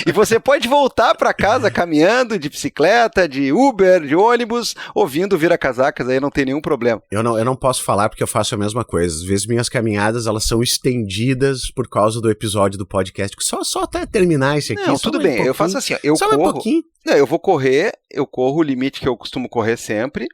E você pode voltar para casa caminhando, de bicicleta, de Uber, de ônibus, ouvindo o Vira-Casacas, aí não tem nenhum problema. Eu não posso falar porque eu faço a mesma coisa. Às vezes minhas caminhadas, elas são estendidas por causa do episódio do podcast, só até terminar esse aqui. Não, tudo bem, eu faço assim, eu corro, um pouquinho. Não, eu vou correr, eu corro o limite que eu costumo correr sempre,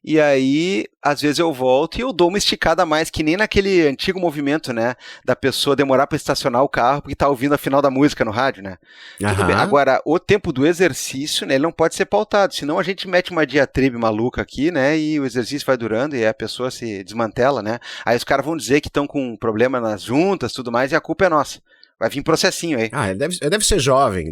e aí, às vezes eu volto e eu dou uma esticada a mais, que nem naquele antigo movimento, né, da pessoa demorar para estacionar o carro porque tá ouvindo a final da música no rádio, né. Tudo bem. Agora, o tempo do exercício, né, ele não pode ser pautado, senão a gente mete uma diatribe maluca aqui, né, e o exercício vai durando e a pessoa se desmantela, né. Aí os caras vão dizer que estão com problema nas juntas, tudo mais, e a culpa é nossa. Vai vir processinho aí. Deve ser jovem,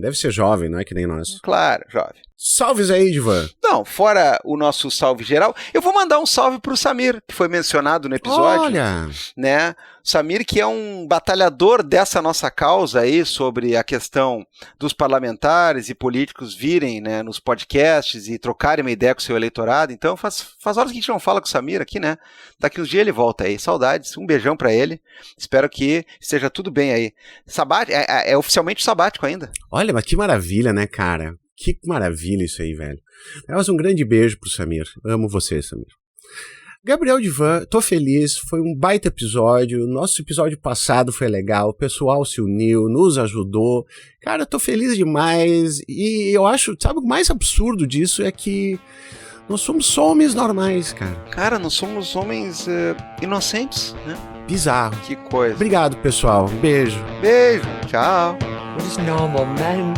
não é que nem nós. Claro, jovem. Salves aí, Divan. Não, fora o nosso salve geral, eu vou mandar um salve pro Samir, que foi mencionado no episódio. Olha! Né? Samir, que é um batalhador dessa nossa causa aí, sobre a questão dos parlamentares e políticos virem, né, nos podcasts e trocarem uma ideia com o seu eleitorado. Então, faz horas que a gente não fala com o Samir aqui, né? Daqui uns dias ele volta aí. Saudades, um beijão pra ele. Espero que esteja tudo bem aí. É oficialmente sabático ainda. Olha, mas que maravilha, né, cara? Que maravilha isso aí, velho. Mas um grande beijo pro Samir. Amo você, Samir. Gabriel Divan, tô feliz, foi um baita episódio, nosso episódio passado foi legal, o pessoal se uniu, nos ajudou, cara, tô feliz demais, e eu acho, sabe, o mais absurdo disso é que nós somos só homens normais, cara. Cara, nós somos homens inocentes, né? Bizarro. Que coisa. Obrigado, pessoal, beijo. Beijo, tchau. What is normal, man?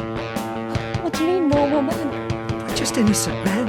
What do you mean, normal man? Just innocent man.